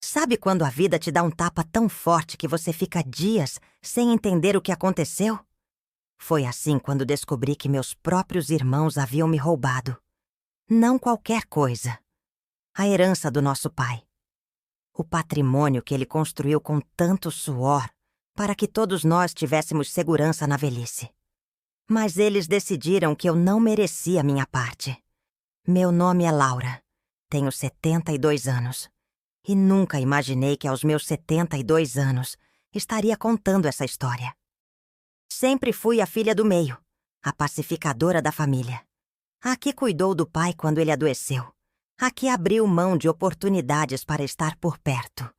Sabe quando a vida te dá um tapa tão forte que você fica dias sem entender o que aconteceu? Foi assim quando descobri que meus próprios irmãos haviam me roubado. Não qualquer coisa. A herança do nosso pai. O patrimônio que ele construiu com tanto suor para que todos nós tivéssemos segurança na velhice. Mas eles decidiram que eu não merecia minha parte. Meu nome é Laura. Tenho 72 anos. E nunca imaginei que aos meus 72 anos estaria contando essa história. Sempre fui a filha do meio, a pacificadora da família. A que cuidou do pai quando ele adoeceu. A que abriu mão de oportunidades para estar por perto.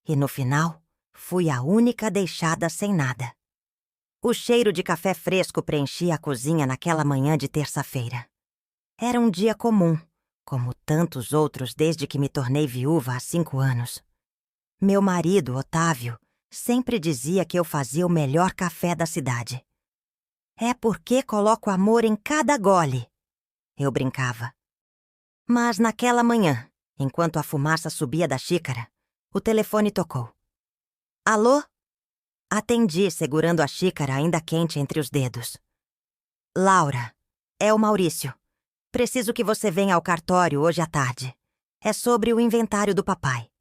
E no final, fui a única deixada sem nada. O cheiro de café fresco preenchia a cozinha naquela manhã de terça-feira. Era um dia comum, como tantos outros desde que me tornei viúva há 5 anos. Meu marido, Otávio, sempre dizia que eu fazia o melhor café da cidade. É porque coloco amor em cada gole, eu brincava. Mas naquela manhã, enquanto a fumaça subia da xícara, o telefone tocou. Alô? Atendi, segurando a xícara ainda quente entre os dedos. Laura, é o Maurício. Preciso que você venha ao cartório hoje à tarde. É sobre o inventário do papai.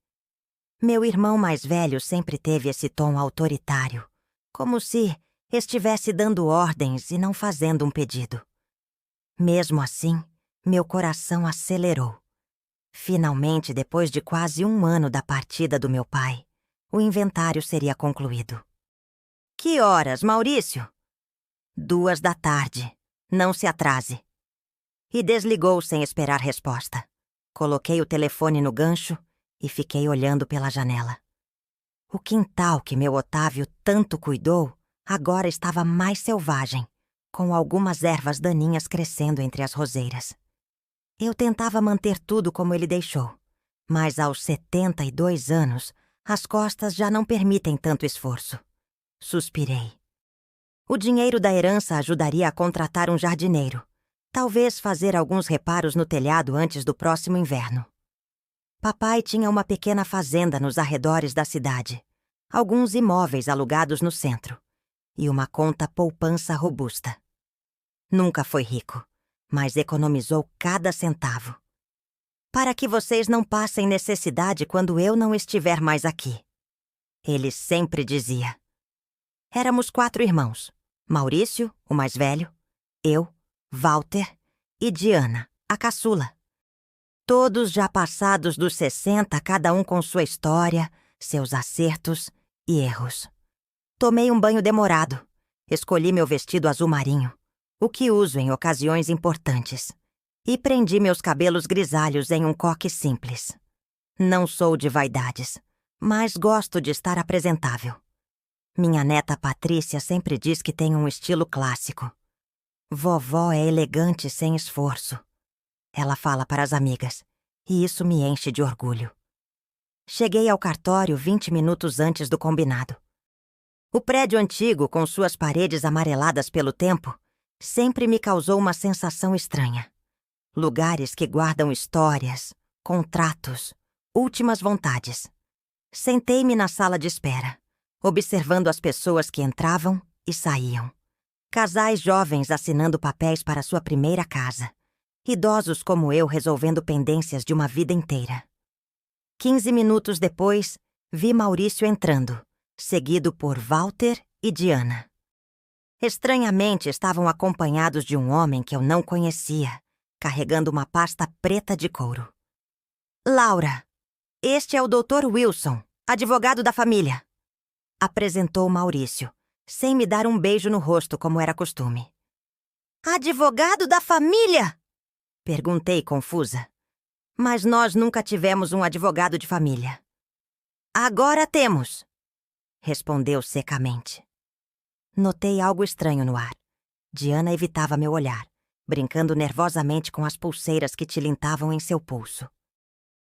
Meu irmão mais velho sempre teve esse tom autoritário, como se estivesse dando ordens e não fazendo um pedido. Mesmo assim, meu coração acelerou. Finalmente, depois de quase 1 ano da partida do meu pai, o inventário seria concluído. Que horas, Maurício? 2 da tarde. Não se atrase. E desligou sem esperar resposta. Coloquei o telefone no gancho e fiquei olhando pela janela. O quintal que meu Otávio tanto cuidou agora estava mais selvagem, com algumas ervas daninhas crescendo entre as roseiras. Eu tentava manter tudo como ele deixou, mas aos 72 anos, as costas já não permitem tanto esforço. Suspirei. O dinheiro da herança ajudaria a contratar um jardineiro. Talvez fazer alguns reparos no telhado antes do próximo inverno. Papai tinha uma pequena fazenda nos arredores da cidade, alguns imóveis alugados no centro e uma conta poupança robusta. Nunca foi rico, mas economizou cada centavo. Para que vocês não passem necessidade quando eu não estiver mais aqui. Ele sempre dizia. Éramos 4 irmãos. Maurício, o mais velho, eu, Walter e Diana, a caçula. Todos já passados dos 60, cada um com sua história, seus acertos e erros. Tomei um banho demorado. Escolhi meu vestido azul marinho, o que uso em ocasiões importantes. E prendi meus cabelos grisalhos em um coque simples. Não sou de vaidades, mas gosto de estar apresentável. Minha neta Patrícia sempre diz que tenho um estilo clássico. Vovó é elegante sem esforço. Ela fala para as amigas, e isso me enche de orgulho. Cheguei ao cartório 20 minutos antes do combinado. O prédio antigo, com suas paredes amareladas pelo tempo, sempre me causou uma sensação estranha. Lugares que guardam histórias, contratos, últimas vontades. Sentei-me na sala de espera, observando as pessoas que entravam e saíam. Casais jovens assinando papéis para sua primeira casa. Idosos como eu resolvendo pendências de uma vida inteira. 15 minutos depois, vi Maurício entrando, seguido por Walter e Diana. Estranhamente, estavam acompanhados de um homem que eu não conhecia, carregando uma pasta preta de couro. Laura, este é o Dr. Wilson, advogado da família. Apresentou Maurício, sem me dar um beijo no rosto como era costume. Advogado da família? Perguntei confusa. Mas nós nunca tivemos um advogado de família. Agora temos, respondeu secamente. Notei algo estranho no ar. Diana evitava meu olhar, brincando nervosamente com as pulseiras que tilintavam em seu pulso.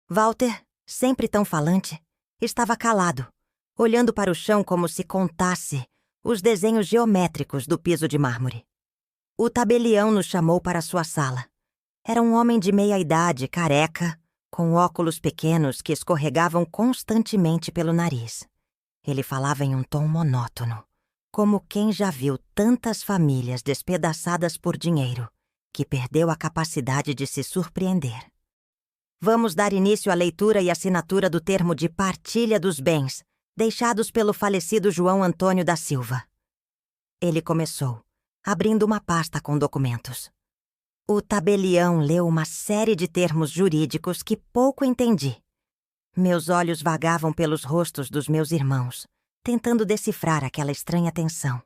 Walter, sempre tão falante, estava calado, olhando para o chão como se contasse os desenhos geométricos do piso de mármore. O tabelião nos chamou para sua sala. Era um homem de meia-idade, careca, com óculos pequenos que escorregavam constantemente pelo nariz. Ele falava em um tom monótono, como quem já viu tantas famílias despedaçadas por dinheiro, que perdeu a capacidade de se surpreender. Vamos dar início à leitura e assinatura do termo de partilha dos bens, deixados pelo falecido João Antônio da Silva. Ele começou, abrindo uma pasta com documentos. O tabelião leu uma série de termos jurídicos que pouco entendi. Meus olhos vagavam pelos rostos dos meus irmãos, tentando decifrar aquela estranha tensão.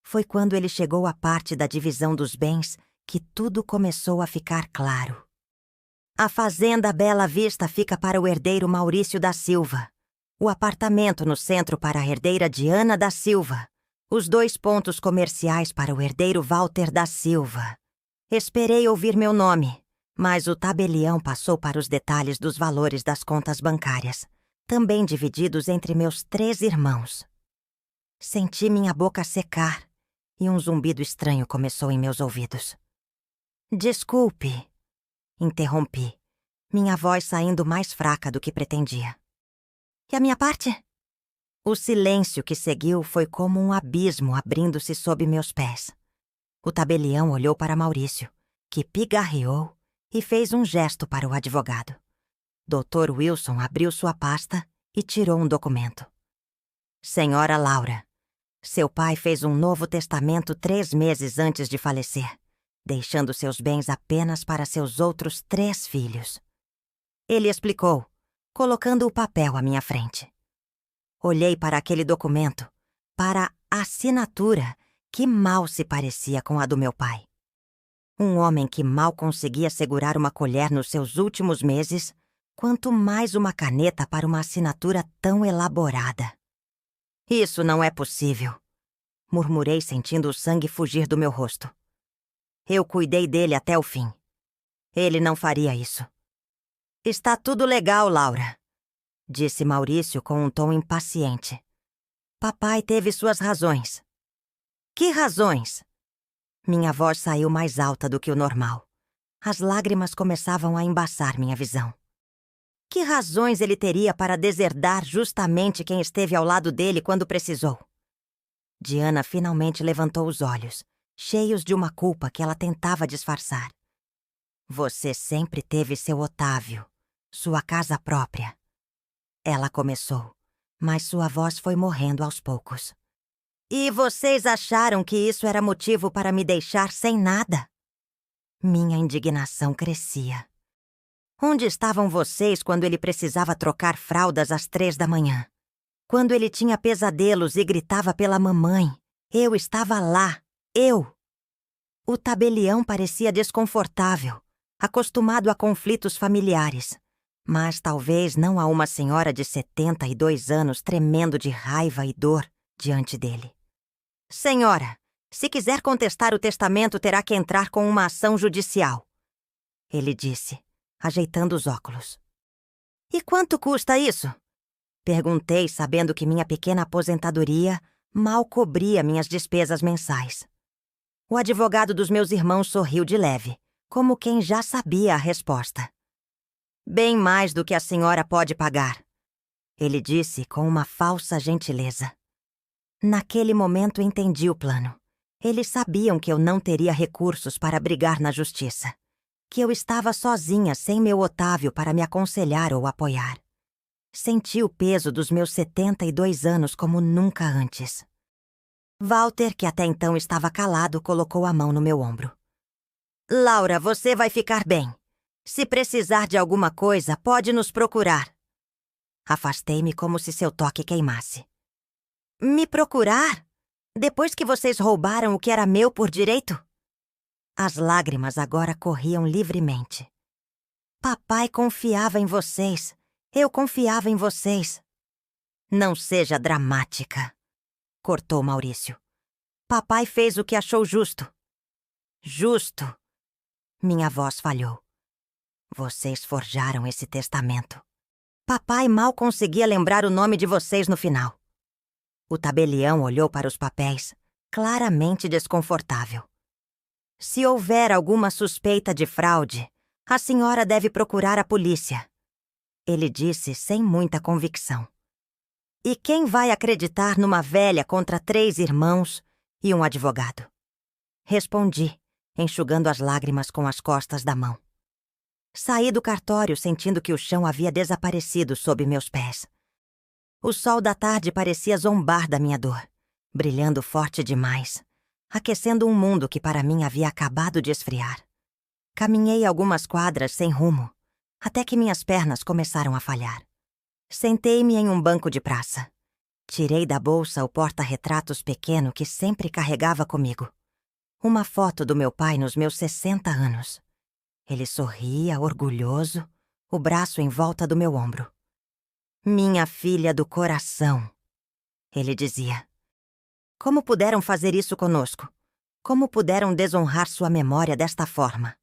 Foi quando ele chegou à parte da divisão dos bens que tudo começou a ficar claro. A fazenda Bela Vista fica para o herdeiro Maurício da Silva. O apartamento no centro para a herdeira Diana da Silva. Os 2 pontos comerciais para o herdeiro Walter da Silva. Esperei ouvir meu nome, mas o tabelião passou para os detalhes dos valores das contas bancárias, também divididos entre meus 3 irmãos. Senti minha boca secar e um zumbido estranho começou em meus ouvidos. Desculpe, interrompi, minha voz saindo mais fraca do que pretendia. E a minha parte? O silêncio que seguiu foi como um abismo abrindo-se sob meus pés. O tabelião olhou para Maurício, que pigarreou e fez um gesto para o advogado. Dr. Wilson abriu sua pasta e tirou um documento. Senhora Laura, seu pai fez um novo testamento 3 meses antes de falecer, deixando seus bens apenas para seus outros 3 filhos. Ele explicou, colocando o papel à minha frente. Olhei para aquele documento, para a assinatura que mal se parecia com a do meu pai. Um homem que mal conseguia segurar uma colher nos seus últimos meses, quanto mais uma caneta para uma assinatura tão elaborada. Isso não é possível, murmurei sentindo o sangue fugir do meu rosto. Eu cuidei dele até o fim. Ele não faria isso. Está tudo legal, Laura, disse Maurício com um tom impaciente. Papai teve suas razões. Que razões? Minha voz saiu mais alta do que o normal. As lágrimas começavam a embaçar minha visão. Que razões ele teria para deserdar justamente quem esteve ao lado dele quando precisou? Diana finalmente levantou os olhos, cheios de uma culpa que ela tentava disfarçar. Você sempre teve seu Otávio, sua casa própria. Ela começou, mas sua voz foi morrendo aos poucos. E vocês acharam que isso era motivo para me deixar sem nada? Minha indignação crescia. Onde estavam vocês quando ele precisava trocar fraldas às 3 da manhã? Quando ele tinha pesadelos e gritava pela mamãe, eu estava lá, eu. O tabelião parecia desconfortável, acostumado a conflitos familiares, mas talvez não a uma senhora de 72 anos tremendo de raiva e dor diante dele. Senhora, se quiser contestar o testamento, terá que entrar com uma ação judicial, ele disse, ajeitando os óculos. E quanto custa isso? Perguntei, sabendo que minha pequena aposentadoria mal cobria minhas despesas mensais. O advogado dos meus irmãos sorriu de leve, como quem já sabia a resposta. Bem mais do que a senhora pode pagar, ele disse com uma falsa gentileza. Naquele momento entendi o plano. Eles sabiam que eu não teria recursos para brigar na justiça, que eu estava sozinha sem meu Otávio para me aconselhar ou apoiar. Senti o peso dos meus 72 anos como nunca antes. Walter, que até então estava calado, colocou a mão no meu ombro. Laura, você vai ficar bem. Se precisar de alguma coisa, pode nos procurar. Afastei-me como se seu toque queimasse. Me procurar? Depois que vocês roubaram o que era meu por direito? As lágrimas agora corriam livremente. Papai confiava em vocês. Eu confiava em vocês. Não seja dramática, cortou Maurício. Papai fez o que achou justo. Justo. Minha voz falhou. Vocês forjaram esse testamento. Papai mal conseguia lembrar o nome de vocês no final. O tabelião olhou para os papéis, claramente desconfortável. Se houver alguma suspeita de fraude, A senhora deve procurar a polícia. Ele disse sem muita convicção. E quem vai acreditar numa velha contra 3 irmãos e um advogado? Respondi, enxugando as lágrimas com as costas da mão. Saí do cartório sentindo que o chão havia desaparecido sob meus pés. O sol da tarde parecia zombar da minha dor, brilhando forte demais, aquecendo um mundo que para mim havia acabado de esfriar. Caminhei algumas quadras sem rumo, até que minhas pernas começaram a falhar. Sentei-me em um banco de praça. Tirei da bolsa o porta-retratos pequeno que sempre carregava comigo. Uma foto do meu pai nos meus 60 anos. Ele sorria, orgulhoso, o braço em volta do meu ombro. Minha filha do coração, ele dizia. Como puderam fazer isso conosco? Como puderam desonrar sua memória desta forma?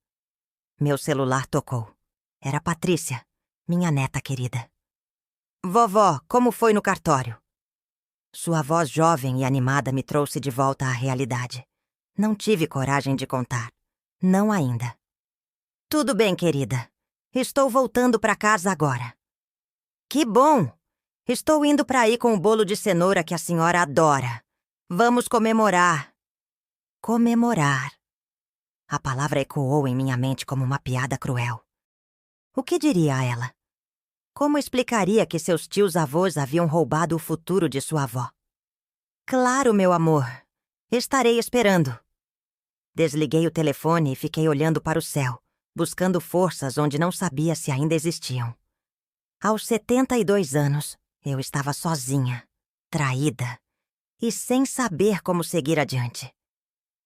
Meu celular tocou. Era Patrícia, minha neta querida. Vovó, como foi no cartório? Sua voz jovem e animada me trouxe de volta à realidade. Não tive coragem de contar. Não ainda. Tudo bem, querida. Estou voltando para casa agora. Que bom! Estou indo para aí com o bolo de cenoura que a senhora adora. Vamos comemorar. Comemorar. A palavra ecoou em minha mente como uma piada cruel. O que diria a ela? Como explicaria que seus tios-avós haviam roubado o futuro de sua avó? Claro, meu amor. Estarei esperando. Desliguei o telefone e fiquei olhando para o céu, buscando forças onde não sabia se ainda existiam. Aos 72 anos, eu estava sozinha, traída e sem saber como seguir adiante.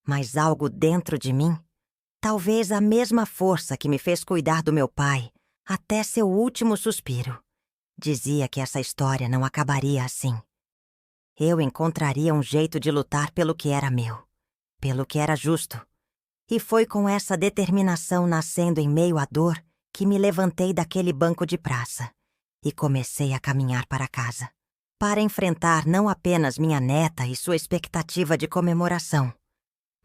Mas algo dentro de mim, talvez a mesma força que me fez cuidar do meu pai até seu último suspiro, dizia que essa história não acabaria assim. Eu encontraria um jeito de lutar pelo que era meu, pelo que era justo. E foi com essa determinação nascendo em meio à dor que me levantei daquele banco de praça e comecei a caminhar para casa, para enfrentar não apenas minha neta e sua expectativa de comemoração,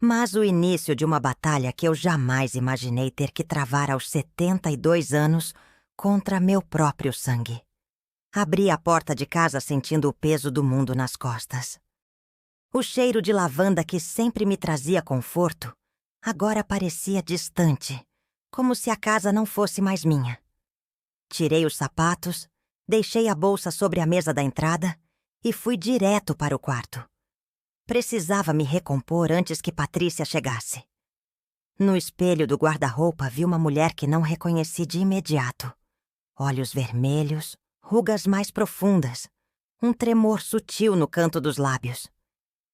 mas o início de uma batalha que eu jamais imaginei ter que travar aos 72 anos contra meu próprio sangue. Abri a porta de casa sentindo o peso do mundo nas costas. O cheiro de lavanda que sempre me trazia conforto agora parecia distante, como se a casa não fosse mais minha. Tirei os sapatos, deixei a bolsa sobre a mesa da entrada e fui direto para o quarto. Precisava me recompor antes que Patrícia chegasse. No espelho do guarda-roupa vi uma mulher que não reconheci de imediato. Olhos vermelhos, rugas mais profundas, um tremor sutil no canto dos lábios.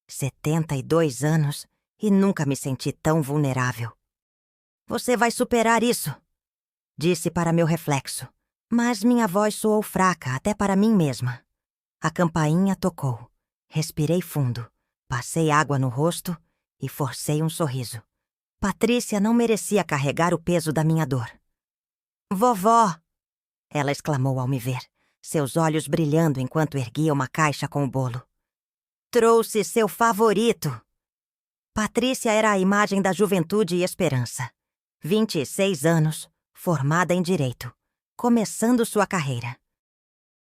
72 anos e nunca me senti tão vulnerável. Você vai superar isso, disse para meu reflexo, mas minha voz soou fraca até para mim mesma. A campainha tocou. Respirei fundo, passei água no rosto e forcei um sorriso. Patrícia não merecia carregar o peso da minha dor. Vovó! Ela exclamou ao me ver, seus olhos brilhando enquanto erguia uma caixa com o bolo. Trouxe seu favorito! Patrícia era a imagem da juventude e esperança. 26 anos, formada em direito, começando sua carreira.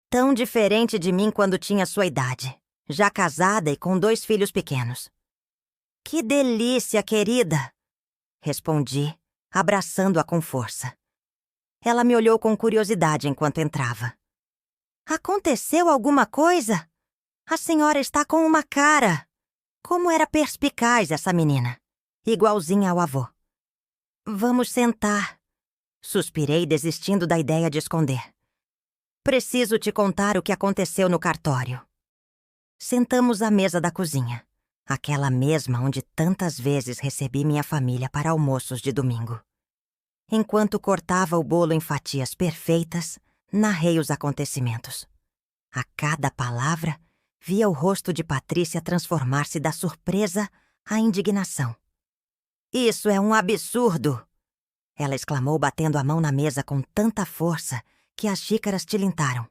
Tão diferente de mim quando tinha sua idade, já casada e com 2 filhos pequenos. Que delícia, querida! Respondi, abraçando-a com força. Ela me olhou com curiosidade enquanto entrava. Aconteceu alguma coisa? A senhora está com uma cara. Como era perspicaz essa menina, igualzinha ao avô. Vamos sentar. Suspirei, desistindo da ideia de esconder. Preciso te contar o que aconteceu no cartório. Sentamos à mesa da cozinha, aquela mesma onde tantas vezes recebi minha família para almoços de domingo. Enquanto cortava o bolo em fatias perfeitas, narrei os acontecimentos. A cada palavra, via o rosto de Patrícia transformar-se da surpresa à indignação. Isso é um absurdo! Ela exclamou, batendo a mão na mesa com tanta força que as xícaras tilintaram.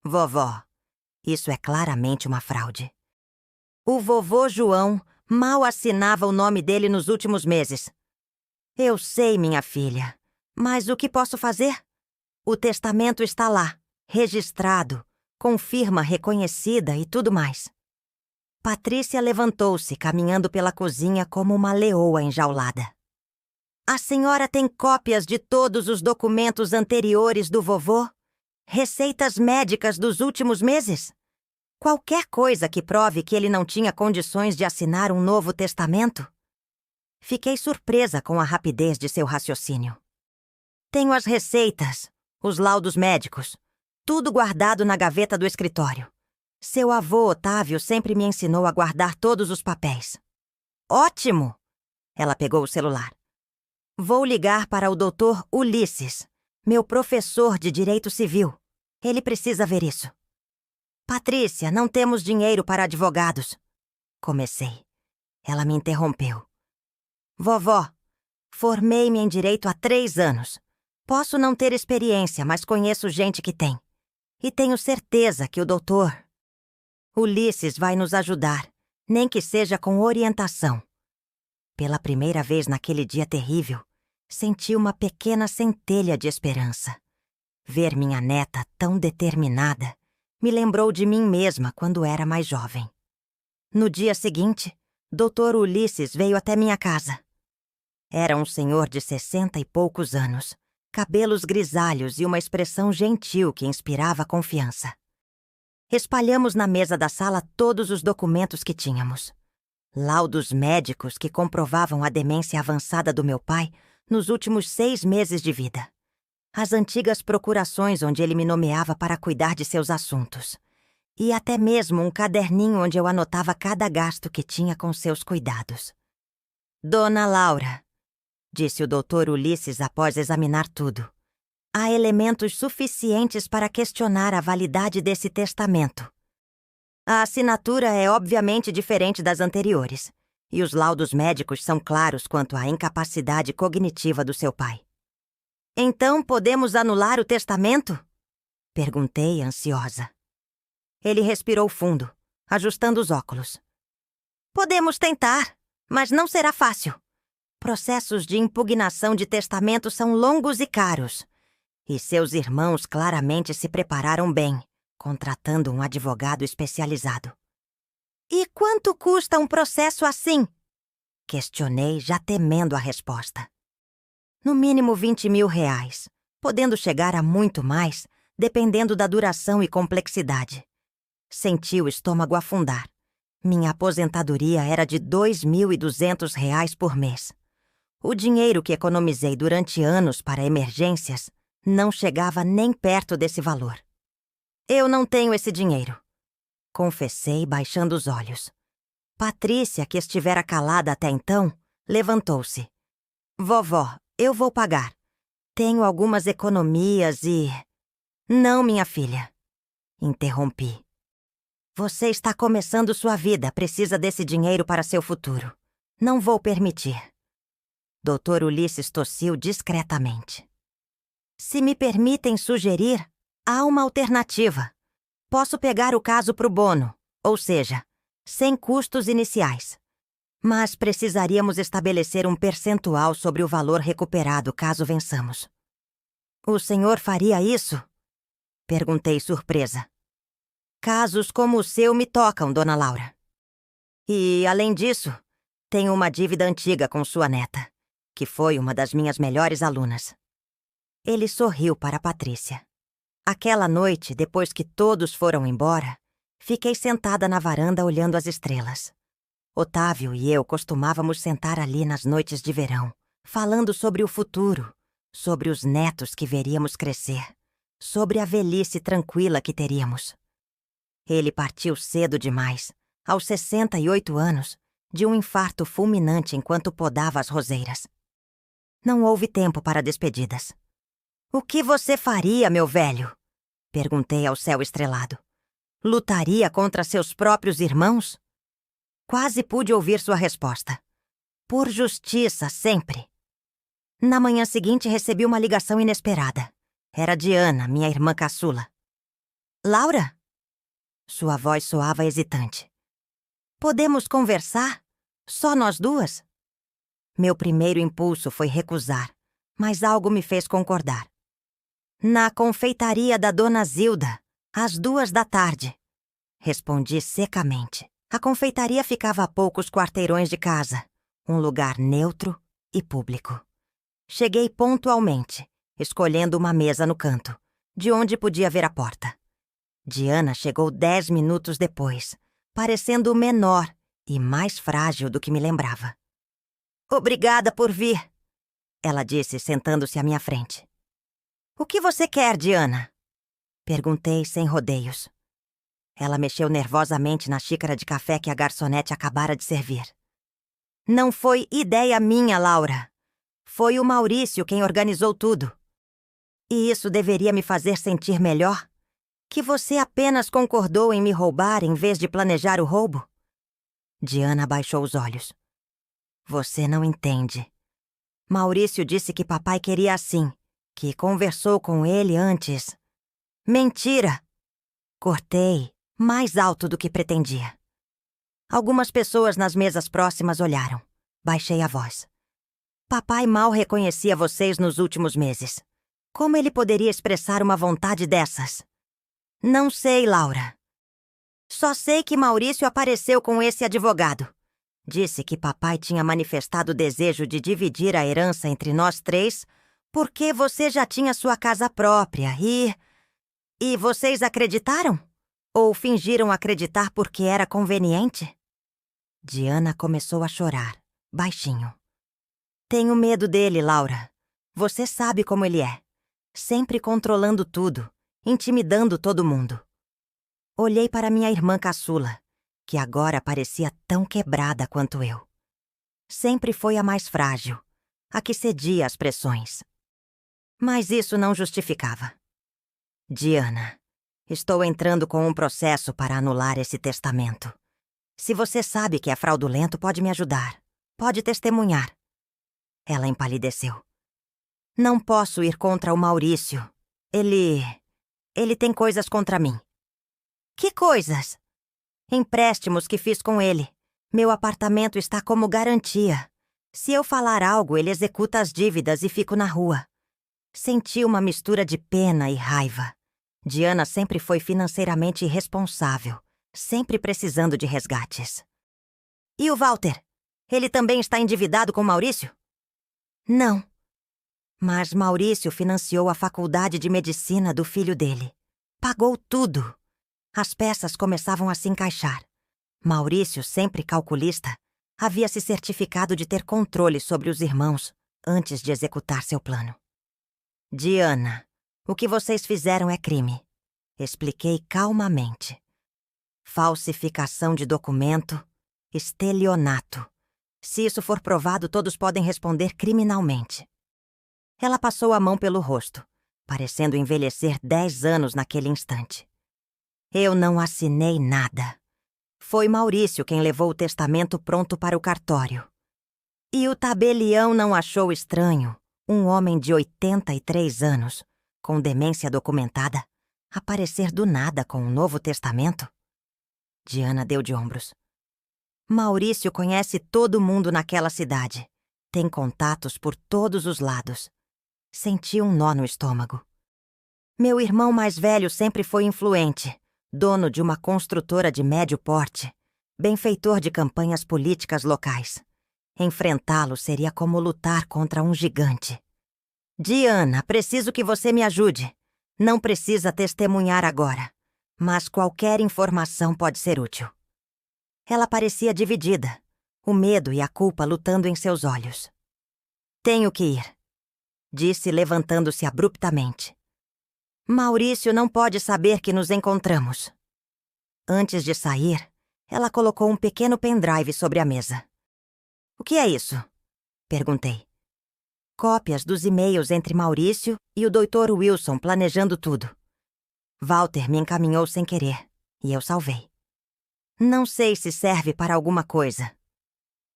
Vovó, isso é claramente uma fraude. O vovô João mal assinava o nome dele nos últimos meses. Eu sei, minha filha, Mas o que posso fazer? O testamento está lá, registrado, com firma reconhecida e tudo mais. Patrícia levantou-se, caminhando pela cozinha como uma leoa enjaulada. A senhora tem cópias de todos os documentos anteriores do vovô? Receitas médicas dos últimos meses? Qualquer coisa que prove que ele não tinha condições de assinar um novo testamento? Fiquei surpresa com a rapidez de seu raciocínio. Tenho as receitas, os laudos médicos, tudo guardado na gaveta do escritório. Seu avô, Otávio, sempre me ensinou a guardar todos os papéis. Ótimo! Ela pegou o celular. Vou ligar para o Dr. Ulisses, meu professor de Direito Civil. Ele precisa ver isso. Patrícia, não temos dinheiro para advogados. Comecei. Ela me interrompeu. Vovó, formei-me em Direito há 3 anos. Posso não ter experiência, mas conheço gente que tem. E tenho certeza que o doutor Ulisses vai nos ajudar, nem que seja com orientação. Pela primeira vez naquele dia terrível, senti uma pequena centelha de esperança. Ver minha neta tão determinada me lembrou de mim mesma quando era mais jovem. No dia seguinte, Dr. Ulisses veio até minha casa. Era um senhor de 60 e poucos anos, cabelos grisalhos e uma expressão gentil que inspirava confiança. Espalhamos na mesa da sala todos os documentos que tínhamos. Laudos médicos que comprovavam a demência avançada do meu pai nos últimos 6 meses de vida. As antigas procurações onde ele me nomeava para cuidar de seus assuntos. E até mesmo um caderninho onde eu anotava cada gasto que tinha com seus cuidados. Dona Laura, disse o Dr. Ulisses após examinar tudo. Há elementos suficientes para questionar a validade desse testamento. A assinatura é obviamente diferente das anteriores, e os laudos médicos são claros quanto à incapacidade cognitiva do seu pai. Então podemos anular o testamento? Perguntei, ansiosa. Ele respirou fundo, ajustando os óculos. Podemos tentar, mas não será fácil. Processos de impugnação de testamento são longos e caros. E seus irmãos claramente se prepararam bem, contratando um advogado especializado. E quanto custa um processo assim? Questionei, já temendo a resposta. No mínimo R$20.000, podendo chegar a muito mais, dependendo da duração e complexidade. Senti o estômago afundar. Minha aposentadoria era de R$2.200 por mês. O dinheiro que economizei durante anos para emergências não chegava nem perto desse valor. Eu não tenho esse dinheiro, confessei, baixando os olhos. Patrícia, que estivera calada até então, levantou-se. Vovó, eu vou pagar. Tenho algumas economias e... Não, minha filha, interrompi. Você está começando sua vida, precisa desse dinheiro para seu futuro. Não vou permitir. Dr. Ulisses tossiu discretamente. Se me permitem sugerir, há uma alternativa. Posso pegar o caso pro bono, ou seja, sem custos iniciais. Mas precisaríamos estabelecer um percentual sobre o valor recuperado caso vençamos. O senhor faria isso? Perguntei surpresa. Casos como o seu me tocam, Dona Laura. E, além disso, tenho uma dívida antiga com sua neta, que foi uma das minhas melhores alunas. Ele sorriu para Patrícia. Aquela noite, depois que todos foram embora, fiquei sentada na varanda olhando as estrelas. Otávio e eu costumávamos sentar ali nas noites de verão, falando sobre o futuro, sobre os netos que veríamos crescer, sobre a velhice tranquila que teríamos. Ele partiu cedo demais, aos 68 anos, de um infarto fulminante enquanto podava as roseiras. Não houve tempo para despedidas. O que você faria, meu velho? Perguntei ao céu estrelado. Lutaria contra seus próprios irmãos? Quase pude ouvir sua resposta. Por justiça, sempre. Na manhã seguinte, recebi uma ligação inesperada. Era de Ana, minha irmã caçula. Laura? Sua voz soava hesitante. Podemos conversar? Só nós duas? Meu primeiro impulso foi recusar, mas algo me fez concordar. Na confeitaria da Dona Zilda, às 2 da tarde. Respondi secamente. A confeitaria ficava a poucos quarteirões de casa, um lugar neutro e público. Cheguei pontualmente, escolhendo uma mesa no canto, de onde podia ver a porta. Diana chegou 10 minutos depois, parecendo menor e mais frágil do que me lembrava. Obrigada por vir, ela disse, sentando-se à minha frente. O que você quer, Diana? Perguntei sem rodeios. Ela mexeu nervosamente na xícara de café que a garçonete acabara de servir. Não foi ideia minha, Laura. Foi o Maurício quem organizou tudo. E isso deveria me fazer sentir melhor? Que você apenas concordou em me roubar em vez de planejar o roubo? Diana abaixou os olhos. Você não entende. Maurício disse que papai queria assim, que conversou com ele antes. Mentira! Cortei, mais alto do que pretendia. Algumas pessoas nas mesas próximas olharam. Baixei a voz. Papai mal reconhecia vocês nos últimos meses. Como ele poderia expressar uma vontade dessas? Não sei, Laura. Só sei que Maurício apareceu com esse advogado. Disse que papai tinha manifestado o desejo de dividir a herança entre nós 3 porque você já tinha sua casa própria e... E vocês acreditaram? Ou fingiram acreditar porque era conveniente? Diana começou a chorar, baixinho. Tenho medo dele, Laura. Você sabe como ele é. Sempre controlando tudo, intimidando todo mundo. Olhei para minha irmã caçula, que agora parecia tão quebrada quanto eu. Sempre foi a mais frágil, a que cedia às pressões. Mas isso não justificava. Diana, estou entrando com um processo para anular esse testamento. Se você sabe que é fraudulento, pode me ajudar. Pode testemunhar. Ela empalideceu. Não posso ir contra o Maurício. Ele tem coisas contra mim. Que coisas? Empréstimos que fiz com ele. Meu apartamento está como garantia. Se eu falar algo, ele executa as dívidas e fico na rua. Senti uma mistura de pena e raiva. Diana sempre foi financeiramente irresponsável, sempre precisando de resgates. E o Walter? Ele também está endividado com Maurício? Não. Mas Maurício financiou a faculdade de medicina do filho dele. Pagou tudo. As peças começavam a se encaixar. Maurício, sempre calculista, havia se certificado de ter controle sobre os irmãos antes de executar seu plano. Diana, o que vocês fizeram é crime. Expliquei calmamente. Falsificação de documento, estelionato. Se isso for provado, todos podem responder criminalmente. Ela passou a mão pelo rosto, parecendo envelhecer 10 anos naquele instante. Eu não assinei nada. Foi Maurício quem levou o testamento pronto para o cartório. E o tabelião não achou estranho um homem de 83 anos, com demência documentada, aparecer do nada com um novo testamento? Diana deu de ombros. Maurício conhece todo mundo naquela cidade. Tem contatos por todos os lados. Senti um nó no estômago. Meu irmão mais velho sempre foi influente, dono de uma construtora de médio porte, benfeitor de campanhas políticas locais. Enfrentá-lo seria como lutar contra um gigante. Diana, preciso que você me ajude. Não precisa testemunhar agora, mas qualquer informação pode ser útil. Ela parecia dividida, o medo e a culpa lutando em seus olhos. Tenho que ir, disse levantando-se abruptamente. Maurício não pode saber que nos encontramos. Antes de sair, ela colocou um pequeno pendrive sobre a mesa. O que é isso? Perguntei. Cópias dos e-mails entre Maurício e o Dr. Wilson planejando tudo. Walter me encaminhou sem querer, e eu salvei. Não sei se serve para alguma coisa.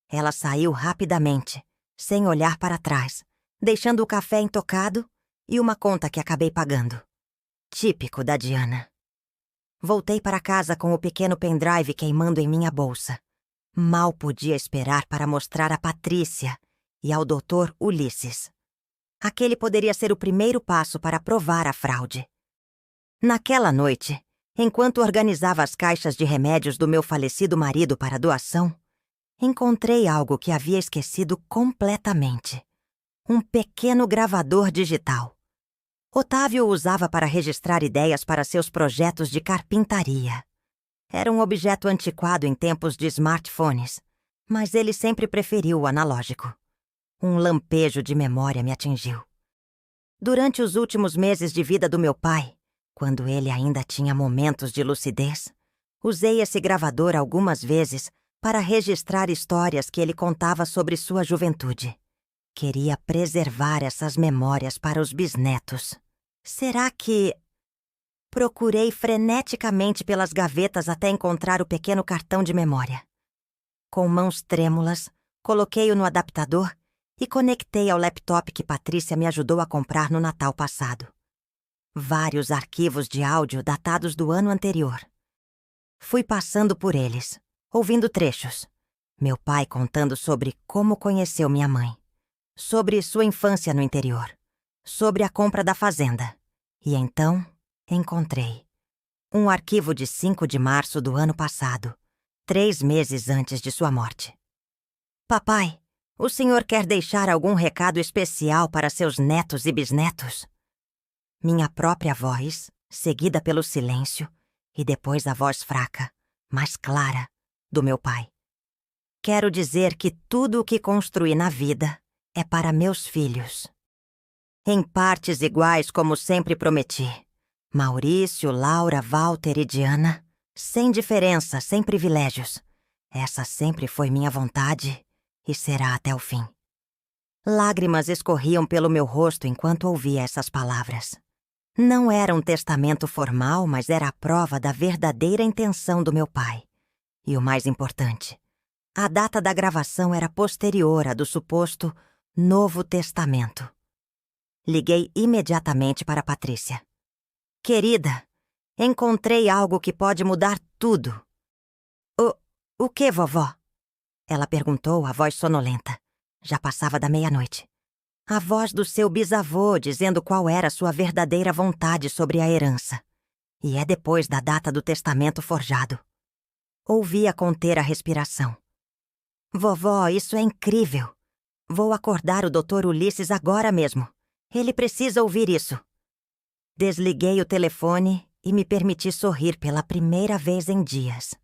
Ela saiu rapidamente, sem olhar para trás, deixando o café intocado e uma conta que acabei pagando. Típico da Diana. Voltei para casa com o pequeno pendrive queimando em minha bolsa. Mal podia esperar para mostrar a Patrícia e ao Dr. Ulisses. Aquele poderia ser o primeiro passo para provar a fraude. Naquela noite, enquanto organizava as caixas de remédios do meu falecido marido para doação, encontrei algo que havia esquecido completamente. Um pequeno gravador digital. Otávio o usava para registrar ideias para seus projetos de carpintaria. Era um objeto antiquado em tempos de smartphones, mas ele sempre preferiu o analógico. Um lampejo de memória me atingiu. Durante os últimos meses de vida do meu pai, quando ele ainda tinha momentos de lucidez, usei esse gravador algumas vezes para registrar histórias que ele contava sobre sua juventude. Queria preservar essas memórias para os bisnetos. Será que... Procurei freneticamente pelas gavetas até encontrar o pequeno cartão de memória. Com mãos trêmulas, coloquei-o no adaptador e conectei ao laptop que Patrícia me ajudou a comprar no Natal passado. Vários arquivos de áudio datados do ano anterior. Fui passando por eles, ouvindo trechos. Meu pai contando sobre como conheceu minha mãe, sobre sua infância no interior, sobre a compra da fazenda. E então, encontrei um arquivo de 5 de março do ano passado, 3 meses antes de sua morte. Papai, o senhor quer deixar algum recado especial para seus netos e bisnetos? Minha própria voz, seguida pelo silêncio, e depois a voz fraca, mas clara, do meu pai. Quero dizer que tudo o que construí na vida é para meus filhos. Em partes iguais, como sempre prometi. Maurício, Laura, Walter e Diana, sem diferença, sem privilégios. Essa sempre foi minha vontade e será até o fim. Lágrimas escorriam pelo meu rosto enquanto ouvia essas palavras. Não era um testamento formal, mas era a prova da verdadeira intenção do meu pai. E o mais importante, a data da gravação era posterior à do suposto Novo Testamento. Liguei imediatamente para Patrícia. Querida, encontrei algo que pode mudar tudo. O que, vovó? Ela perguntou, a voz sonolenta. Já passava da meia-noite. A voz do seu bisavô dizendo qual era sua verdadeira vontade sobre a herança. E é depois da data do testamento forjado. Ouvia conter a respiração. Vovó, isso é incrível. Vou acordar o Dr. Ulisses agora mesmo. Ele precisa ouvir isso. Desliguei o telefone e me permiti sorrir pela primeira vez em dias.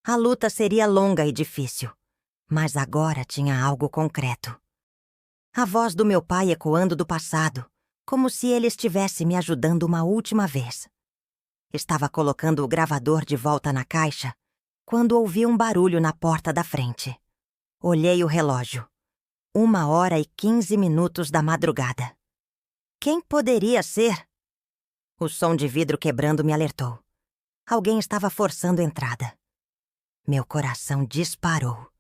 A luta seria longa e difícil, mas agora tinha algo concreto. A voz do meu pai ecoando do passado, como se ele estivesse me ajudando uma última vez. Estava colocando o gravador de volta na caixa quando ouvi um barulho na porta da frente. Olhei o relógio. 1h15 da madrugada. Quem poderia ser? O som de vidro quebrando me alertou. Alguém estava forçando a entrada. Meu coração disparou.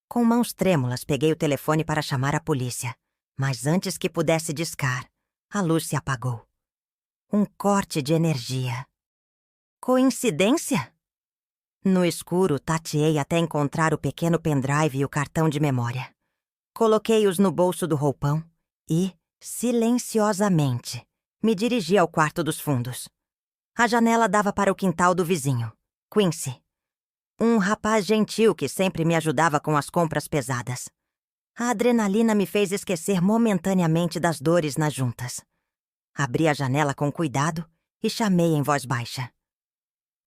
Com mãos trêmulas, peguei o telefone para chamar a polícia. Mas antes que pudesse discar, a luz se apagou. Um corte de energia. Coincidência? No escuro, tateei até encontrar o pequeno pendrive e o cartão de memória. Coloquei-os no bolso do roupão e, silenciosamente, me dirigi ao quarto dos fundos. A janela dava para o quintal do vizinho, Quincy. Um rapaz gentil que sempre me ajudava com as compras pesadas. A adrenalina me fez esquecer momentaneamente das dores nas juntas. Abri a janela com cuidado e chamei em voz baixa.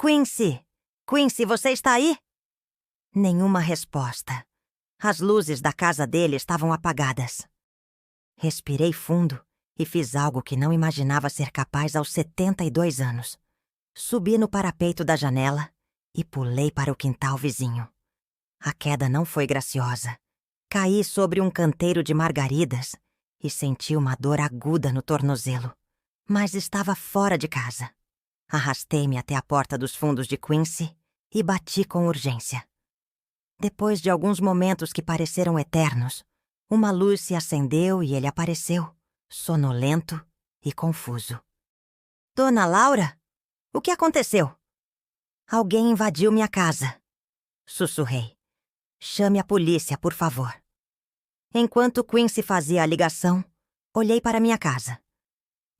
Quincy! Quincy, você está aí? Nenhuma resposta. As luzes da casa dele estavam apagadas. Respirei fundo e fiz algo que não imaginava ser capaz aos 72 anos. Subi no parapeito da janela e pulei para o quintal vizinho. A queda não foi graciosa. Caí sobre um canteiro de margaridas e senti uma dor aguda no tornozelo. Mas estava fora de casa. Arrastei-me até a porta dos fundos de Quincy e bati com urgência. Depois de alguns momentos que pareceram eternos, uma luz se acendeu e ele apareceu, sonolento e confuso. Dona Laura? O que aconteceu? Alguém invadiu minha casa. Sussurrei. Chame a polícia, por favor. Enquanto Quincy fazia a ligação, Olhei para minha casa.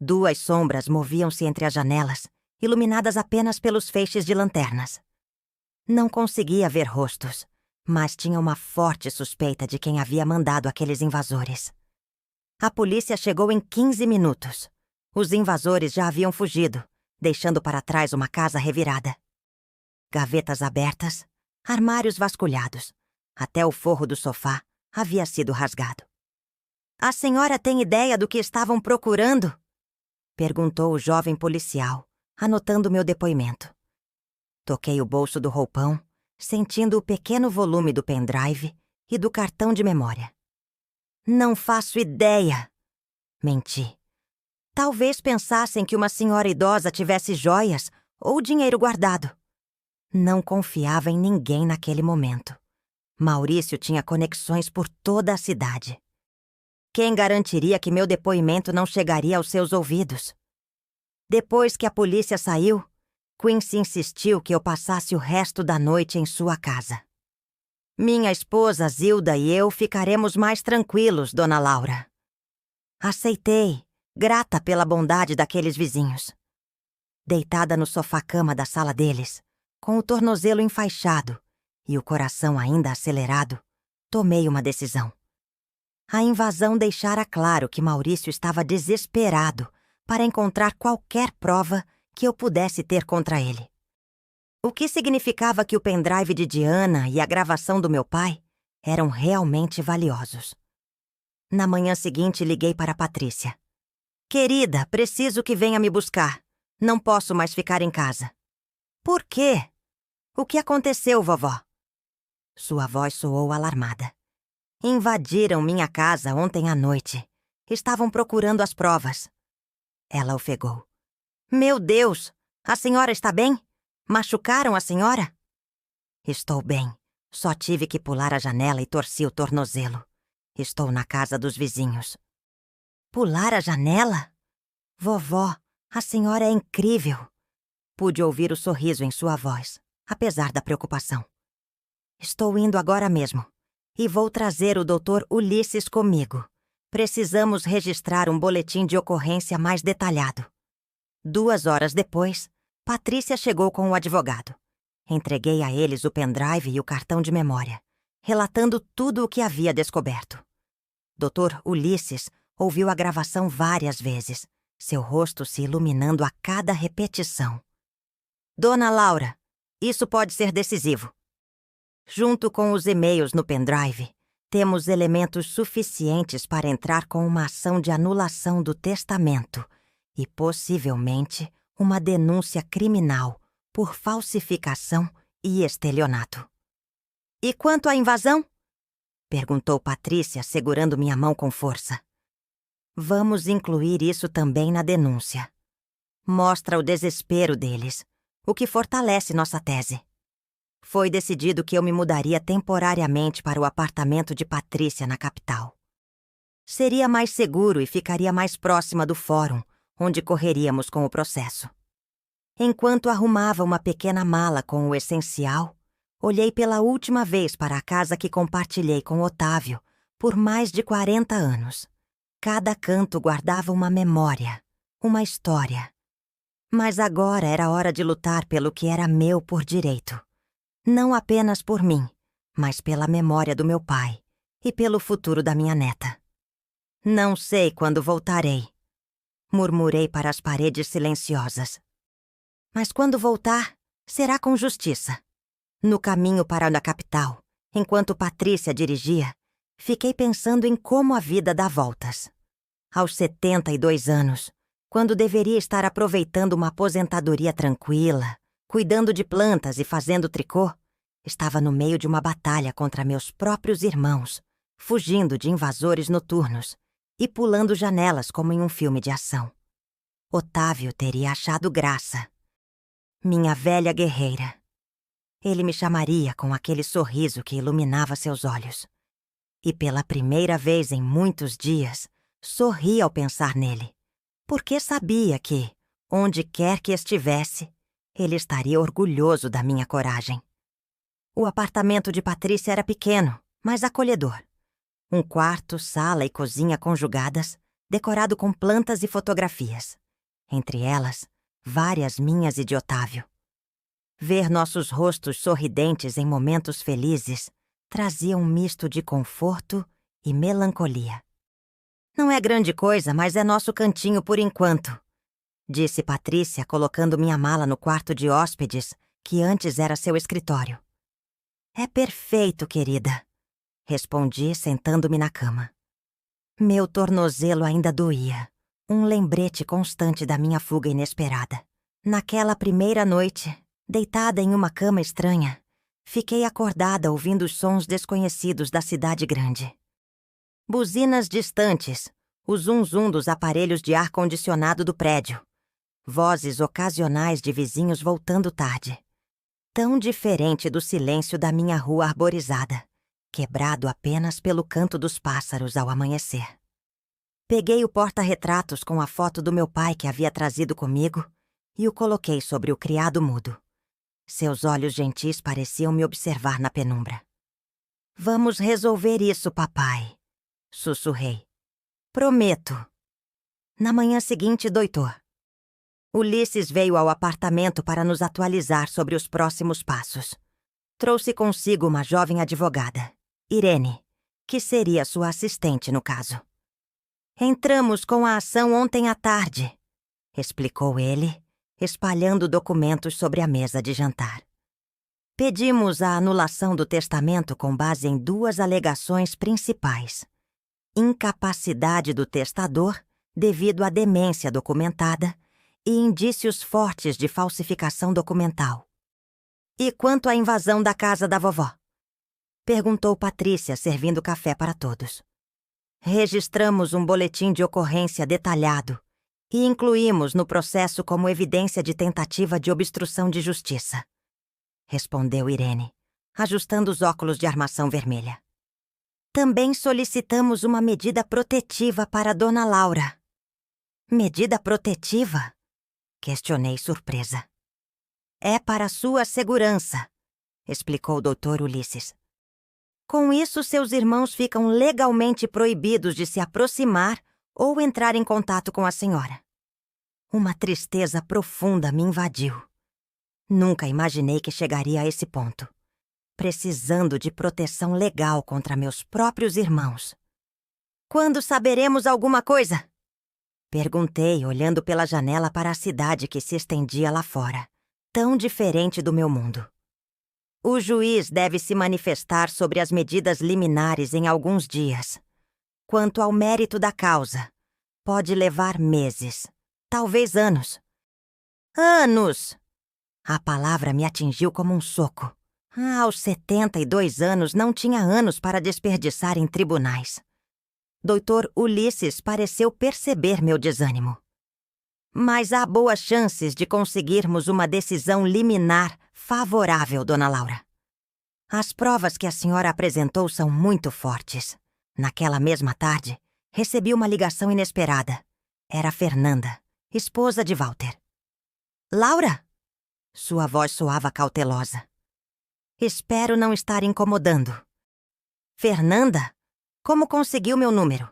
2 sombras moviam-se entre as janelas, iluminadas apenas pelos feixes de lanternas. Não conseguia ver rostos, mas tinha uma forte suspeita de quem havia mandado aqueles invasores. A polícia chegou em 15 minutos. Os invasores já haviam fugido, deixando para trás uma casa revirada. Gavetas abertas, armários vasculhados. Até o forro do sofá havia sido rasgado. "A senhora tem ideia do que estavam procurando?" perguntou o jovem policial, anotando meu depoimento. Toquei o bolso do roupão, sentindo o pequeno volume do pendrive e do cartão de memória. "Não faço ideia." Menti. Talvez pensassem que uma senhora idosa tivesse joias ou dinheiro guardado. Não confiava em ninguém naquele momento. Maurício tinha conexões por toda a cidade. Quem garantiria que meu depoimento não chegaria aos seus ouvidos? Depois que a polícia saiu, Quincy insistiu que eu passasse o resto da noite em sua casa. "Minha esposa Zilda e eu ficaremos mais tranquilos, Dona Laura." Aceitei, grata pela bondade daqueles vizinhos. Deitada no sofá-cama da sala deles, com o tornozelo enfaixado e o coração ainda acelerado, tomei uma decisão. A invasão deixara claro que Maurício estava desesperado para encontrar qualquer prova que eu pudesse ter contra ele. O que significava que o pendrive de Diana e a gravação do meu pai eram realmente valiosos. Na manhã seguinte, liguei para Patrícia. "Querida, preciso que venha me buscar. Não posso mais ficar em casa." "Por quê? O que aconteceu, vovó?" Sua voz soou alarmada. "Invadiram minha casa ontem à noite. Estavam procurando as provas." Ela ofegou. "Meu Deus! A senhora está bem? Machucaram a senhora?" "Estou bem. Só tive que pular a janela e torci o tornozelo. Estou na casa dos vizinhos." "Pular a janela? Vovó, a senhora é incrível." Pude ouvir o sorriso em sua voz, apesar da preocupação. "Estou indo agora mesmo. E vou trazer o Dr. Ulisses comigo. Precisamos registrar um boletim de ocorrência mais detalhado." 2 horas depois, Patrícia chegou com o advogado. Entreguei a eles o pendrive e o cartão de memória, relatando tudo o que havia descoberto. Dr. Ulisses ouviu a gravação várias vezes, seu rosto se iluminando a cada repetição. "Dona Laura, isso pode ser decisivo. Junto com os e-mails no pendrive, temos elementos suficientes para entrar com uma ação de anulação do testamento e, possivelmente, uma denúncia criminal por falsificação e estelionato." "E quanto à invasão?" perguntou Patrícia, segurando minha mão com força. "Vamos incluir isso também na denúncia. Mostra o desespero deles, o que fortalece nossa tese." Foi decidido que eu me mudaria temporariamente para o apartamento de Patrícia na capital. Seria mais seguro e ficaria mais próxima do fórum, onde correríamos com o processo. Enquanto arrumava uma pequena mala com o essencial, olhei pela última vez para a casa que compartilhei com Otávio por mais de 40 anos. Cada canto guardava uma memória, uma história. Mas agora era hora de lutar pelo que era meu por direito. Não apenas por mim, mas pela memória do meu pai e pelo futuro da minha neta. "Não sei quando voltarei", murmurei para as paredes silenciosas. "Mas quando voltar, será com justiça." No caminho para a capital, enquanto Patrícia dirigia, fiquei pensando em como a vida dá voltas. Aos 72 anos, quando deveria estar aproveitando uma aposentadoria tranquila, cuidando de plantas e fazendo tricô, estava no meio de uma batalha contra meus próprios irmãos, fugindo de invasores noturnos e pulando janelas como em um filme de ação. Otávio teria achado graça. Minha velha guerreira. Ele me chamaria com aquele sorriso que iluminava seus olhos. E pela primeira vez em muitos dias, sorri ao pensar nele, porque sabia que, onde quer que estivesse, ele estaria orgulhoso da minha coragem. O apartamento de Patrícia era pequeno, mas acolhedor. Um quarto, sala e cozinha conjugadas, decorado com plantas e fotografias. Entre elas, várias minhas e de Otávio. Ver nossos rostos sorridentes em momentos felizes trazia um misto de conforto e melancolia. Não é grande coisa, mas é nosso cantinho por enquanto, disse Patrícia, colocando minha mala no quarto de hóspedes, que antes era seu escritório. É perfeito, querida, respondi, sentando-me na cama. Meu tornozelo ainda doía, um lembrete constante da minha fuga inesperada. Naquela primeira noite, deitada em uma cama estranha, fiquei acordada ouvindo os sons desconhecidos da cidade grande. Buzinas distantes, o zum-zum dos aparelhos de ar-condicionado do prédio, vozes ocasionais de vizinhos voltando tarde. Tão diferente do silêncio da minha rua arborizada, quebrado apenas pelo canto dos pássaros ao amanhecer. Peguei o porta-retratos com a foto do meu pai que havia trazido comigo e o coloquei sobre o criado mudo. Seus olhos gentis pareciam me observar na penumbra. Vamos resolver isso, papai, sussurrei. Prometo. Na manhã seguinte, doutor. Ulisses veio ao apartamento para nos atualizar sobre os próximos passos. Trouxe consigo uma jovem advogada, Irene, que seria sua assistente no caso. Entramos com a ação ontem à tarde, explicou ele, espalhando documentos sobre a mesa de jantar. Pedimos a anulação do testamento com base em duas alegações principais: incapacidade do testador devido à demência documentada e indícios fortes de falsificação documental. E quanto à invasão da casa da vovó? Perguntou Patrícia, servindo café para todos. Registramos um boletim de ocorrência detalhado e incluímos no processo como evidência de tentativa de obstrução de justiça, respondeu Irene, ajustando os óculos de armação vermelha. Também solicitamos uma medida protetiva para Dona Laura. Medida protetiva? Questionei surpresa. É para sua segurança, explicou o Dr. Ulisses. Com isso, seus irmãos ficam legalmente proibidos de se aproximar ou entrar em contato com a senhora. Uma tristeza profunda me invadiu. Nunca imaginei que chegaria a esse ponto, precisando de proteção legal contra meus próprios irmãos. Quando saberemos alguma coisa? Perguntei, olhando pela janela para a cidade que se estendia lá fora, tão diferente do meu mundo. O juiz deve se manifestar sobre as medidas liminares em alguns dias. Quanto ao mérito da causa, pode levar meses, talvez anos. Anos! A palavra me atingiu como um soco. Aos 72 anos não tinha anos para desperdiçar em tribunais. Dr. Ulisses pareceu perceber meu desânimo. Mas há boas chances de conseguirmos uma decisão liminar favorável, Dona Laura. As provas que a senhora apresentou são muito fortes. Naquela mesma tarde, recebi uma ligação inesperada. Era Fernanda, esposa de Walter. Laura? Sua voz soava cautelosa. Espero não estar incomodando. Fernanda? Como conseguiu meu número?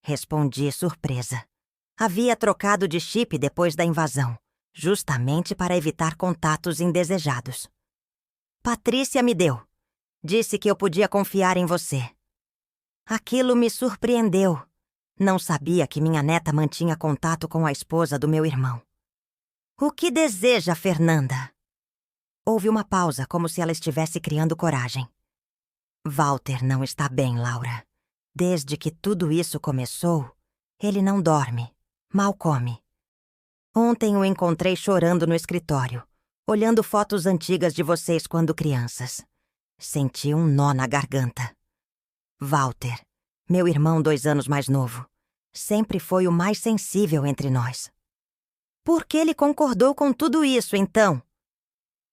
Respondi surpresa. Havia trocado de chip depois da invasão, justamente para evitar contatos indesejados. Patrícia me deu. Disse que eu podia confiar em você. Aquilo me surpreendeu. Não sabia que minha neta mantinha contato com a esposa do meu irmão. O que deseja, Fernanda? Houve uma pausa, como se ela estivesse criando coragem. Walter não está bem, Laura. Desde que tudo isso começou, ele não dorme, mal come. Ontem o encontrei chorando no escritório, olhando fotos antigas de vocês quando crianças. Senti um nó na garganta. Walter, meu irmão 2 anos mais novo, sempre foi o mais sensível entre nós. Por que ele concordou com tudo isso, então?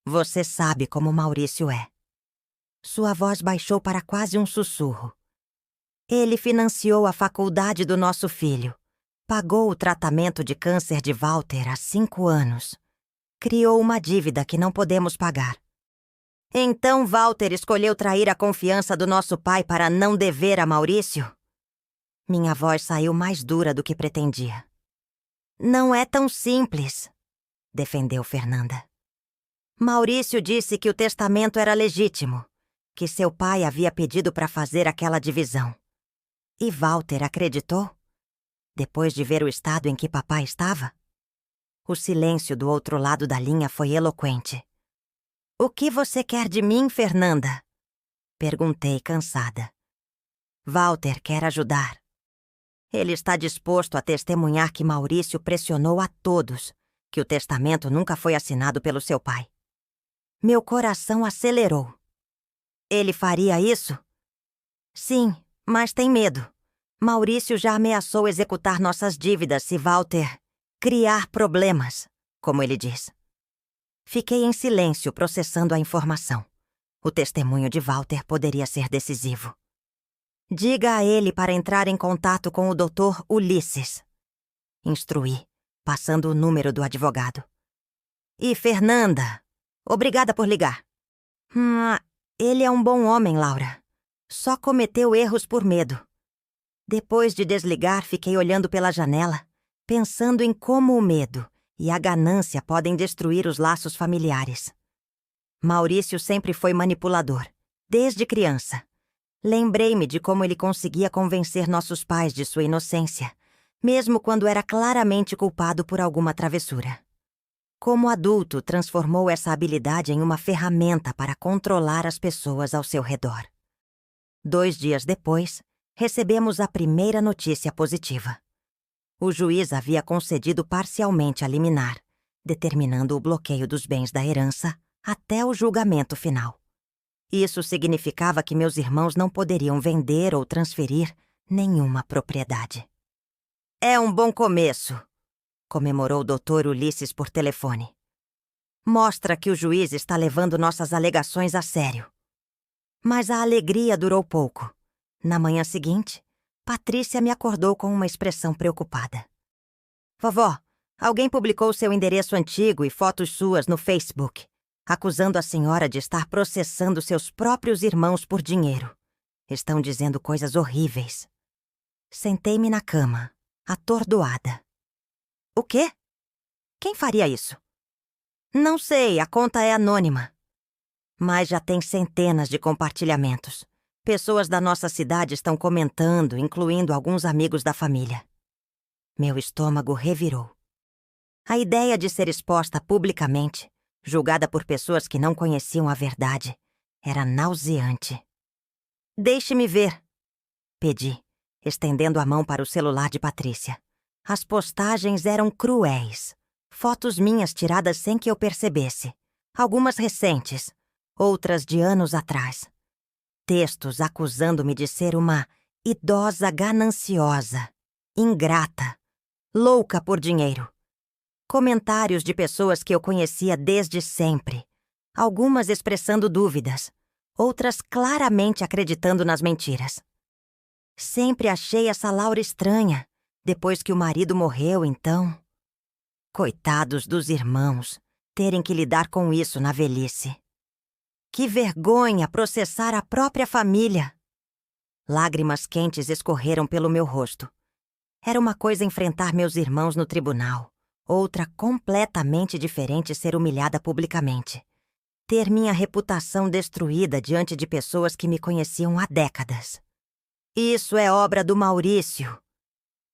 Você sabe como Maurício é. Sua voz baixou para quase um sussurro. Ele financiou a faculdade do nosso filho, pagou o tratamento de câncer de Walter há 5 anos. Criou uma dívida que não podemos pagar. Então Walter escolheu trair a confiança do nosso pai para não dever a Maurício? Minha voz saiu mais dura do que pretendia. Não é tão simples, defendeu Fernanda. Maurício disse que o testamento era legítimo, que seu pai havia pedido para fazer aquela divisão. E Walter acreditou? Depois de ver o estado em que papai estava? O silêncio do outro lado da linha foi eloquente. O que você quer de mim, Fernanda? Perguntei, cansada. Walter quer ajudar. Ele está disposto a testemunhar que Maurício pressionou a todos, que o testamento nunca foi assinado pelo seu pai. Meu coração acelerou. Ele faria isso? Sim, mas tem medo. Maurício já ameaçou executar nossas dívidas se Walter criar problemas, como ele diz. Fiquei em silêncio processando a informação. O testemunho de Walter poderia ser decisivo. Diga a ele para entrar em contato com o Dr. Ulisses. Instruí, passando o número do advogado. E Fernanda, obrigada por ligar. Ele é um bom homem, Laura. Só cometeu erros por medo. Depois de desligar, fiquei olhando pela janela, pensando em como o medo e a ganância podem destruir os laços familiares. Maurício sempre foi manipulador, desde criança. Lembrei-me de como ele conseguia convencer nossos pais de sua inocência, mesmo quando era claramente culpado por alguma travessura. Como adulto, transformou essa habilidade em uma ferramenta para controlar as pessoas ao seu redor. 2 dias depois, recebemos a primeira notícia positiva. O juiz havia concedido parcialmente a liminar, determinando o bloqueio dos bens da herança até o julgamento final. Isso significava que meus irmãos não poderiam vender ou transferir nenhuma propriedade. É um bom começo, comemorou o Dr. Ulisses por telefone. Mostra que o juiz está levando nossas alegações a sério. Mas a alegria durou pouco. Na manhã seguinte, Patrícia me acordou com uma expressão preocupada. Vovó, alguém publicou seu endereço antigo e fotos suas no Facebook, acusando a senhora de estar processando seus próprios irmãos por dinheiro. Estão dizendo coisas horríveis. Sentei-me na cama, atordoada. O quê? Quem faria isso? Não sei, a conta é anônima. Mas já tem centenas de compartilhamentos. Pessoas da nossa cidade estão comentando, incluindo alguns amigos da família. Meu estômago revirou. A ideia de ser exposta publicamente, julgada por pessoas que não conheciam a verdade, era nauseante. Deixe-me ver, pedi, estendendo a mão para o celular de Patrícia. As postagens eram cruéis. Fotos minhas tiradas sem que eu percebesse. Algumas recentes, outras de anos atrás. Textos acusando-me de ser uma idosa gananciosa, ingrata, louca por dinheiro. Comentários de pessoas que eu conhecia desde sempre, algumas expressando dúvidas, outras claramente acreditando nas mentiras. Sempre achei essa Laura estranha, depois que o marido morreu, então. Coitados dos irmãos, terem que lidar com isso na velhice. Que vergonha processar a própria família! Lágrimas quentes escorreram pelo meu rosto. Era uma coisa enfrentar meus irmãos no tribunal, outra completamente diferente ser humilhada publicamente. Ter minha reputação destruída diante de pessoas que me conheciam há décadas. Isso é obra do Maurício,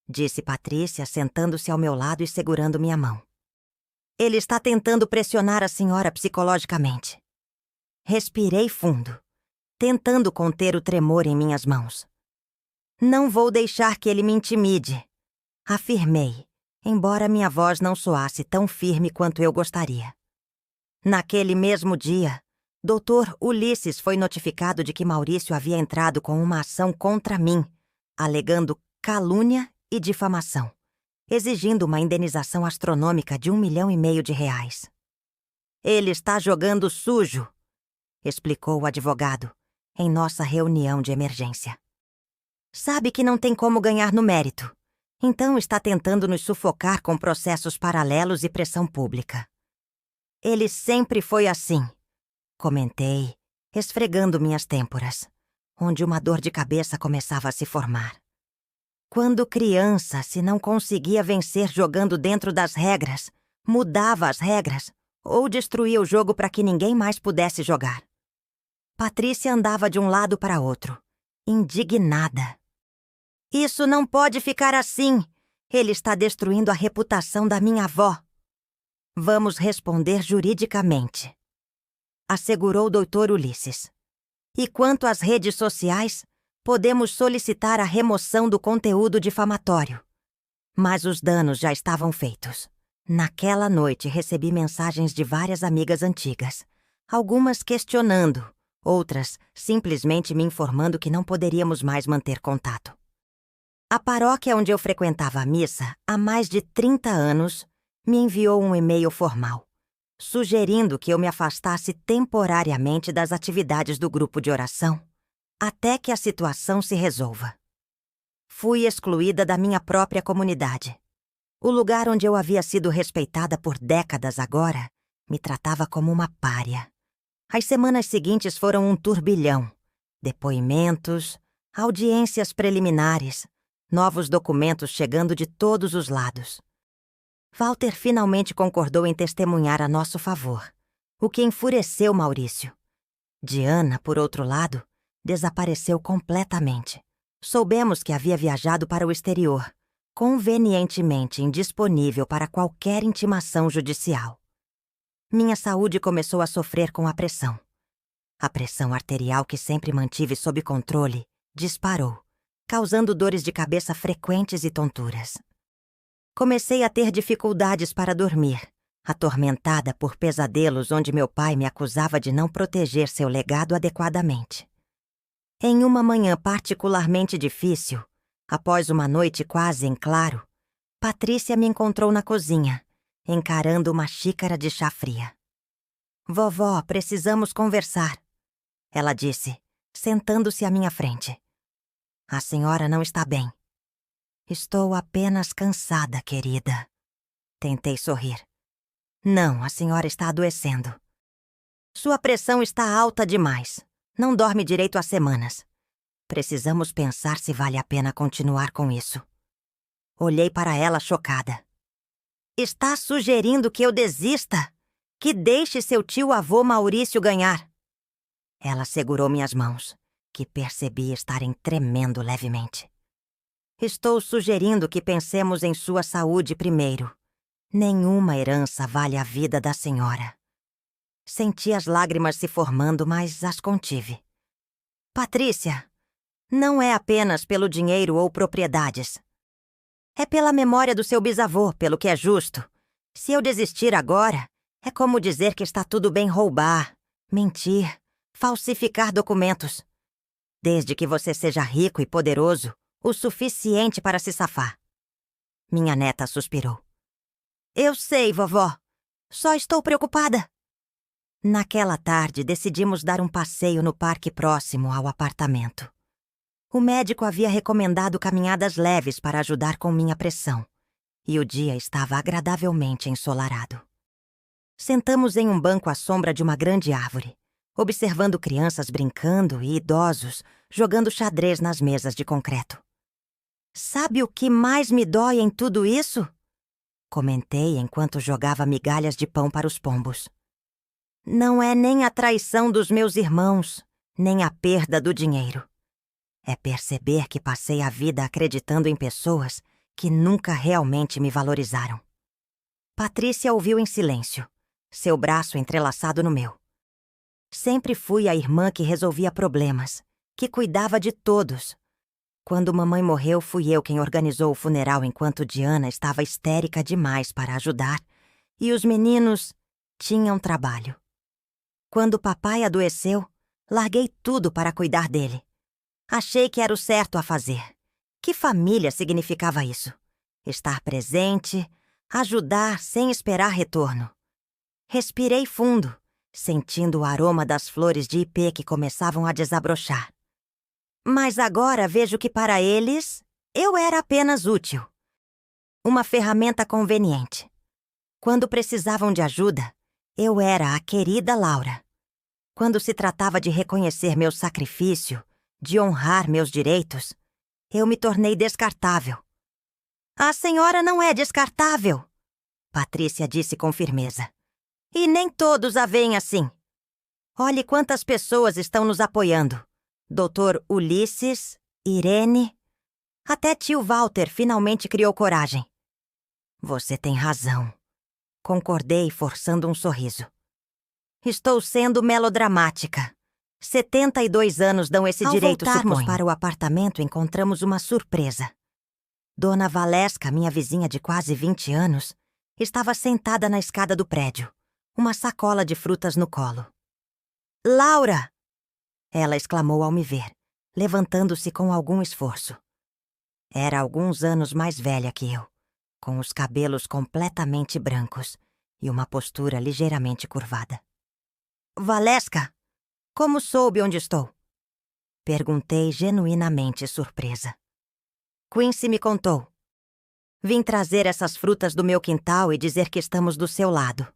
disse Patrícia, sentando-se ao meu lado e segurando minha mão. Ele está tentando pressionar a senhora psicologicamente. Respirei fundo, tentando conter o tremor em minhas mãos. Não vou deixar que ele me intimide, afirmei, embora minha voz não soasse tão firme quanto eu gostaria. Naquele mesmo dia, Dr. Ulisses foi notificado de que Maurício havia entrado com uma ação contra mim, alegando calúnia e difamação, exigindo uma indenização astronômica de R$1,5 milhão. Ele está jogando sujo, explicou o advogado, em nossa reunião de emergência. Sabe que não tem como ganhar no mérito, então está tentando nos sufocar com processos paralelos e pressão pública. Ele sempre foi assim, comentei, esfregando minhas têmporas, onde uma dor de cabeça começava a se formar. Quando criança, se não conseguia vencer jogando dentro das regras, mudava as regras ou destruía o jogo para que ninguém mais pudesse jogar. Patrícia andava de um lado para outro, indignada. Isso não pode ficar assim. Ele está destruindo a reputação da minha avó. Vamos responder juridicamente, assegurou o Dr. Ulisses. E quanto às redes sociais, podemos solicitar a remoção do conteúdo difamatório. Mas os danos já estavam feitos. Naquela noite recebi mensagens de várias amigas antigas, algumas questionando, outras simplesmente me informando que não poderíamos mais manter contato. A paróquia onde eu frequentava a missa há mais de 30 anos me enviou um e-mail formal, sugerindo que eu me afastasse temporariamente das atividades do grupo de oração, até que a situação se resolva. Fui excluída da minha própria comunidade. O lugar onde eu havia sido respeitada por décadas agora me tratava como uma pária. As semanas seguintes foram um turbilhão. Depoimentos, audiências preliminares, novos documentos chegando de todos os lados. Walter finalmente concordou em testemunhar a nosso favor, o que enfureceu Maurício. Diana, por outro lado, desapareceu completamente. Soubemos que havia viajado para o exterior, convenientemente indisponível para qualquer intimação judicial. Minha saúde começou a sofrer com a pressão. A pressão arterial que sempre mantive sob controle disparou, causando dores de cabeça frequentes e tonturas. Comecei a ter dificuldades para dormir, atormentada por pesadelos onde meu pai me acusava de não proteger seu legado adequadamente. Em uma manhã particularmente difícil, após uma noite quase em claro, Patrícia me encontrou na cozinha, encarando uma xícara de chá fria. "Vovó, precisamos conversar", ela disse, sentando-se à minha frente. "A senhora não está bem." "Estou apenas cansada, querida." Tentei sorrir. "Não, a senhora está adoecendo. Sua pressão está alta demais. Não dorme direito há semanas. Precisamos pensar se vale a pena continuar com isso." Olhei para ela chocada. "Está sugerindo que eu desista? Que deixe seu tio-avô Maurício ganhar?" Ela segurou minhas mãos, que percebi estarem tremendo levemente. "Estou sugerindo que pensemos em sua saúde primeiro. Nenhuma herança vale a vida da senhora." Senti as lágrimas se formando, mas as contive. "Patrícia, não é apenas pelo dinheiro ou propriedades. É pela memória do seu bisavô, pelo que é justo. Se eu desistir agora, é como dizer que está tudo bem roubar, mentir, falsificar documentos. Desde que você seja rico e poderoso, o suficiente para se safar." Minha neta suspirou. "Eu sei, vovó. Só estou preocupada." Naquela tarde, decidimos dar um passeio no parque próximo ao apartamento. O médico havia recomendado caminhadas leves para ajudar com minha pressão, e o dia estava agradavelmente ensolarado. Sentamos em um banco à sombra de uma grande árvore, observando crianças brincando e idosos jogando xadrez nas mesas de concreto. "Sabe o que mais me dói em tudo isso?" comentei enquanto jogava migalhas de pão para os pombos. "Não é nem a traição dos meus irmãos, nem a perda do dinheiro. É perceber que passei a vida acreditando em pessoas que nunca realmente me valorizaram." Patrícia ouviu em silêncio, seu braço entrelaçado no meu. Sempre fui a irmã que resolvia problemas, que cuidava de todos. Quando mamãe morreu, fui eu quem organizou o funeral enquanto Diana estava histérica demais para ajudar, e os meninos tinham trabalho. Quando papai adoeceu, larguei tudo para cuidar dele. Achei que era o certo a fazer. Que família significava isso? Estar presente, ajudar sem esperar retorno. Respirei fundo, sentindo o aroma das flores de ipê que começavam a desabrochar. Mas agora vejo que para eles, eu era apenas útil. Uma ferramenta conveniente. Quando precisavam de ajuda, eu era a querida Laura. Quando se tratava de reconhecer meu sacrifício, de honrar meus direitos, Eu me tornei descartável. A senhora não é descartável, Patrícia disse com firmeza. E nem todos a veem assim. Olhe quantas pessoas estão nos apoiando. Dr. Ulisses, Irene, até tio Walter finalmente criou coragem. Você tem razão, concordei, forçando um sorriso. Estou sendo melodramática. 72 anos dão esse direito, suponho. Ao voltarmos para o apartamento, encontramos uma surpresa. Dona Valesca, minha vizinha de quase 20 anos, estava sentada na escada do prédio, uma sacola de frutas no colo. Laura! Ela exclamou ao me ver, levantando-se com algum esforço. Era alguns anos mais velha que eu, com os cabelos completamente brancos e uma postura ligeiramente curvada. Valesca, como soube onde estou? Perguntei genuinamente surpresa. Quincy me contou. Vim trazer essas frutas do meu quintal e dizer que estamos do seu lado.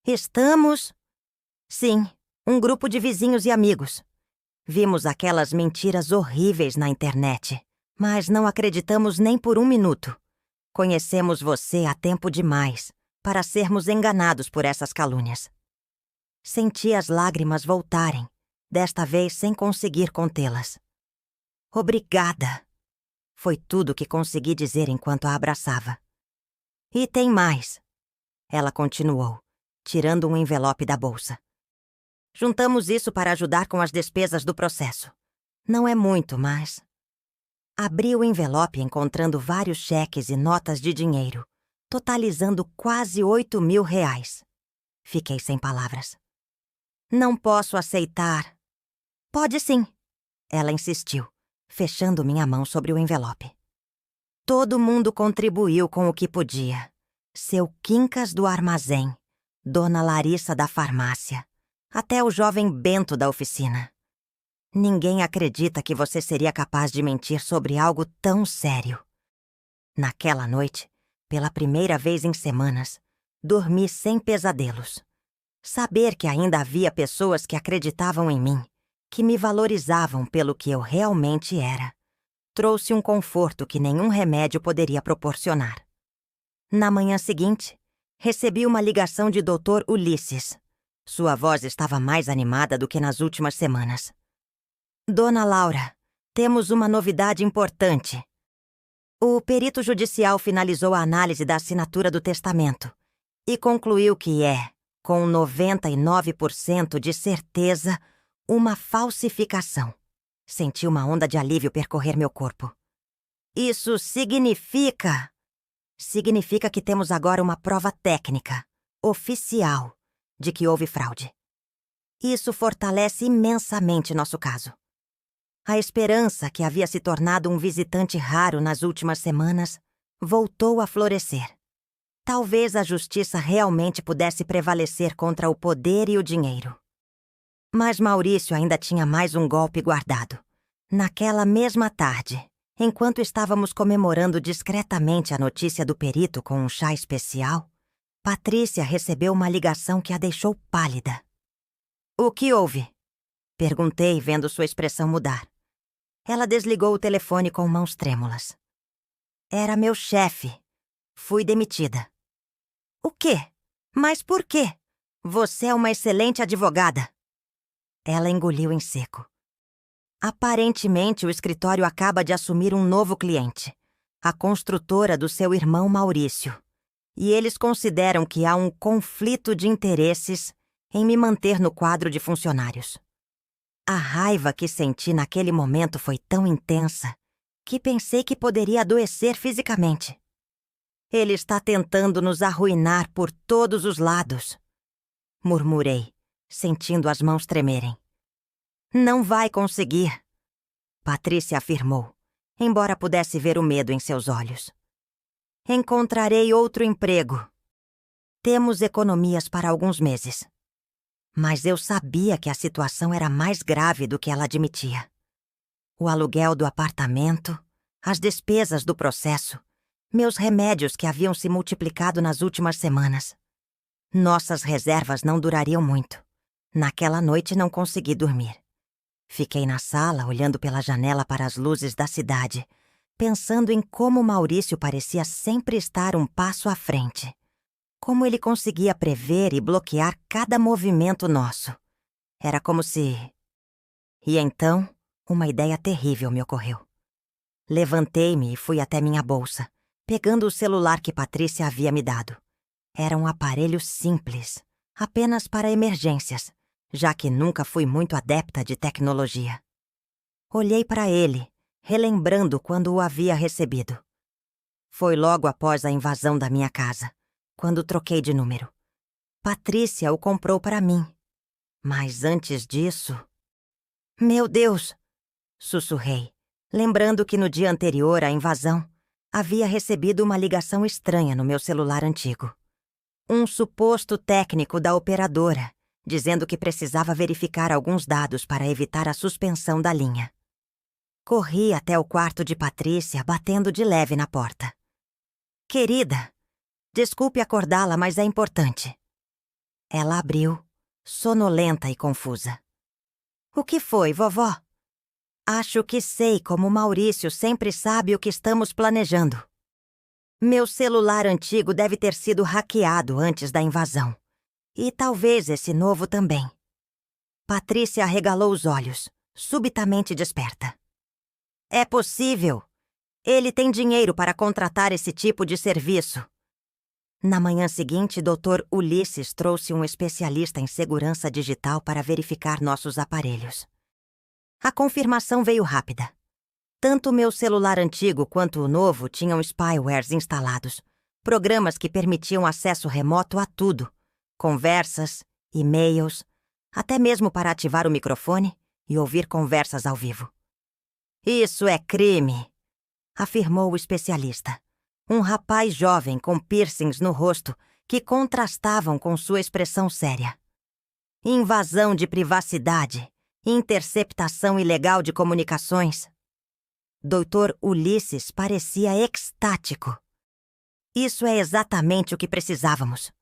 Estamos? Sim, um grupo de vizinhos e amigos. Vimos aquelas mentiras horríveis na internet, mas não acreditamos nem por um minuto. Conhecemos você há tempo demais para sermos enganados por essas calúnias. Senti as lágrimas voltarem, desta vez sem conseguir contê-las. Obrigada! Foi tudo que consegui dizer enquanto a abraçava. E tem mais, ela continuou, tirando um envelope da bolsa. Juntamos isso para ajudar com as despesas do processo. Não é muito, mas... Abri o envelope encontrando vários cheques e notas de dinheiro, totalizando quase 8.000 reais. Fiquei sem palavras. Não posso aceitar. Pode sim, ela insistiu, fechando minha mão sobre o envelope. Todo mundo contribuiu com o que podia. Seu Quincas do armazém, Dona Larissa da farmácia, até o jovem Bento da oficina. Ninguém acredita que você seria capaz de mentir sobre algo tão sério. Naquela noite, pela primeira vez em semanas, dormi sem pesadelos. Saber que ainda havia pessoas que acreditavam em mim, que me valorizavam pelo que eu realmente era, trouxe um conforto que nenhum remédio poderia proporcionar. Na manhã seguinte, recebi uma ligação de Dr. Ulisses. Sua voz estava mais animada do que nas últimas semanas. Dona Laura, temos uma novidade importante. O perito judicial finalizou a análise da assinatura do testamento e concluiu que é, com 99% de certeza, uma falsificação. Senti uma onda de alívio percorrer meu corpo. Isso significa... Significa que temos agora uma prova técnica, oficial, de que houve fraude. Isso fortalece imensamente nosso caso. A esperança, que havia se tornado um visitante raro nas últimas semanas, voltou a florescer. Talvez a justiça realmente pudesse prevalecer contra o poder e o dinheiro. Mas Maurício ainda tinha mais um golpe guardado. Naquela mesma tarde, enquanto estávamos comemorando discretamente a notícia do perito com um chá especial, Patrícia recebeu uma ligação que a deixou pálida. O que houve? Perguntei, vendo sua expressão mudar. Ela desligou o telefone com mãos trêmulas. Era meu chefe. Fui demitida. O quê? Mas por quê? Você é uma excelente advogada. Ela engoliu em seco. Aparentemente, o escritório acaba de assumir um novo cliente, a construtora do seu irmão Maurício. E eles consideram que há um conflito de interesses em me manter no quadro de funcionários. A raiva que senti naquele momento foi tão intensa que pensei que poderia adoecer fisicamente. Ele está tentando nos arruinar por todos os lados, murmurei, sentindo as mãos tremerem. Não vai conseguir, Patrícia afirmou, embora pudesse ver o medo em seus olhos. Encontrarei outro emprego. Temos economias para alguns meses. Mas eu sabia que a situação era mais grave do que ela admitia. O aluguel do apartamento, as despesas do processo, meus remédios que haviam se multiplicado nas últimas semanas. Nossas reservas não durariam muito. Naquela noite não consegui dormir. Fiquei na sala, olhando pela janela para as luzes da cidade, pensando em como Maurício parecia sempre estar um passo à frente. Como ele conseguia prever e bloquear cada movimento nosso. Era como se... E então, uma ideia terrível me ocorreu. Levantei-me e fui até minha bolsa, pegando o celular que Patrícia havia me dado. Era um aparelho simples, apenas para emergências, já que nunca fui muito adepta de tecnologia. Olhei para ele, relembrando quando o havia recebido. Foi logo após a invasão da minha casa, quando troquei de número. Patrícia o comprou para mim. Mas antes disso... Meu Deus! Sussurrei, lembrando que no dia anterior à invasão, havia recebido uma ligação estranha no meu celular antigo. Um suposto técnico da operadora, dizendo que precisava verificar alguns dados para evitar a suspensão da linha. Corri até o quarto de Patrícia, batendo de leve na porta. Querida, desculpe acordá-la, mas é importante. Ela abriu, sonolenta e confusa. O que foi, vovó? Acho que sei como Maurício sempre sabe o que estamos planejando. Meu celular antigo deve ter sido hackeado antes da invasão. E talvez esse novo também. Patrícia arregalou os olhos, subitamente desperta. É possível. Ele tem dinheiro para contratar esse tipo de serviço. Na manhã seguinte, Dr. Ulisses trouxe um especialista em segurança digital para verificar nossos aparelhos. A confirmação veio rápida. Tanto o meu celular antigo quanto o novo tinham spywares instalados, programas que permitiam acesso remoto a tudo, conversas, e-mails, até mesmo para ativar o microfone e ouvir conversas ao vivo. Isso é crime, afirmou o especialista. Um rapaz jovem com piercings no rosto que contrastavam com sua expressão séria. Invasão de privacidade, interceptação ilegal de comunicações. Dr. Ulisses parecia extático. Isso é exatamente o que precisávamos.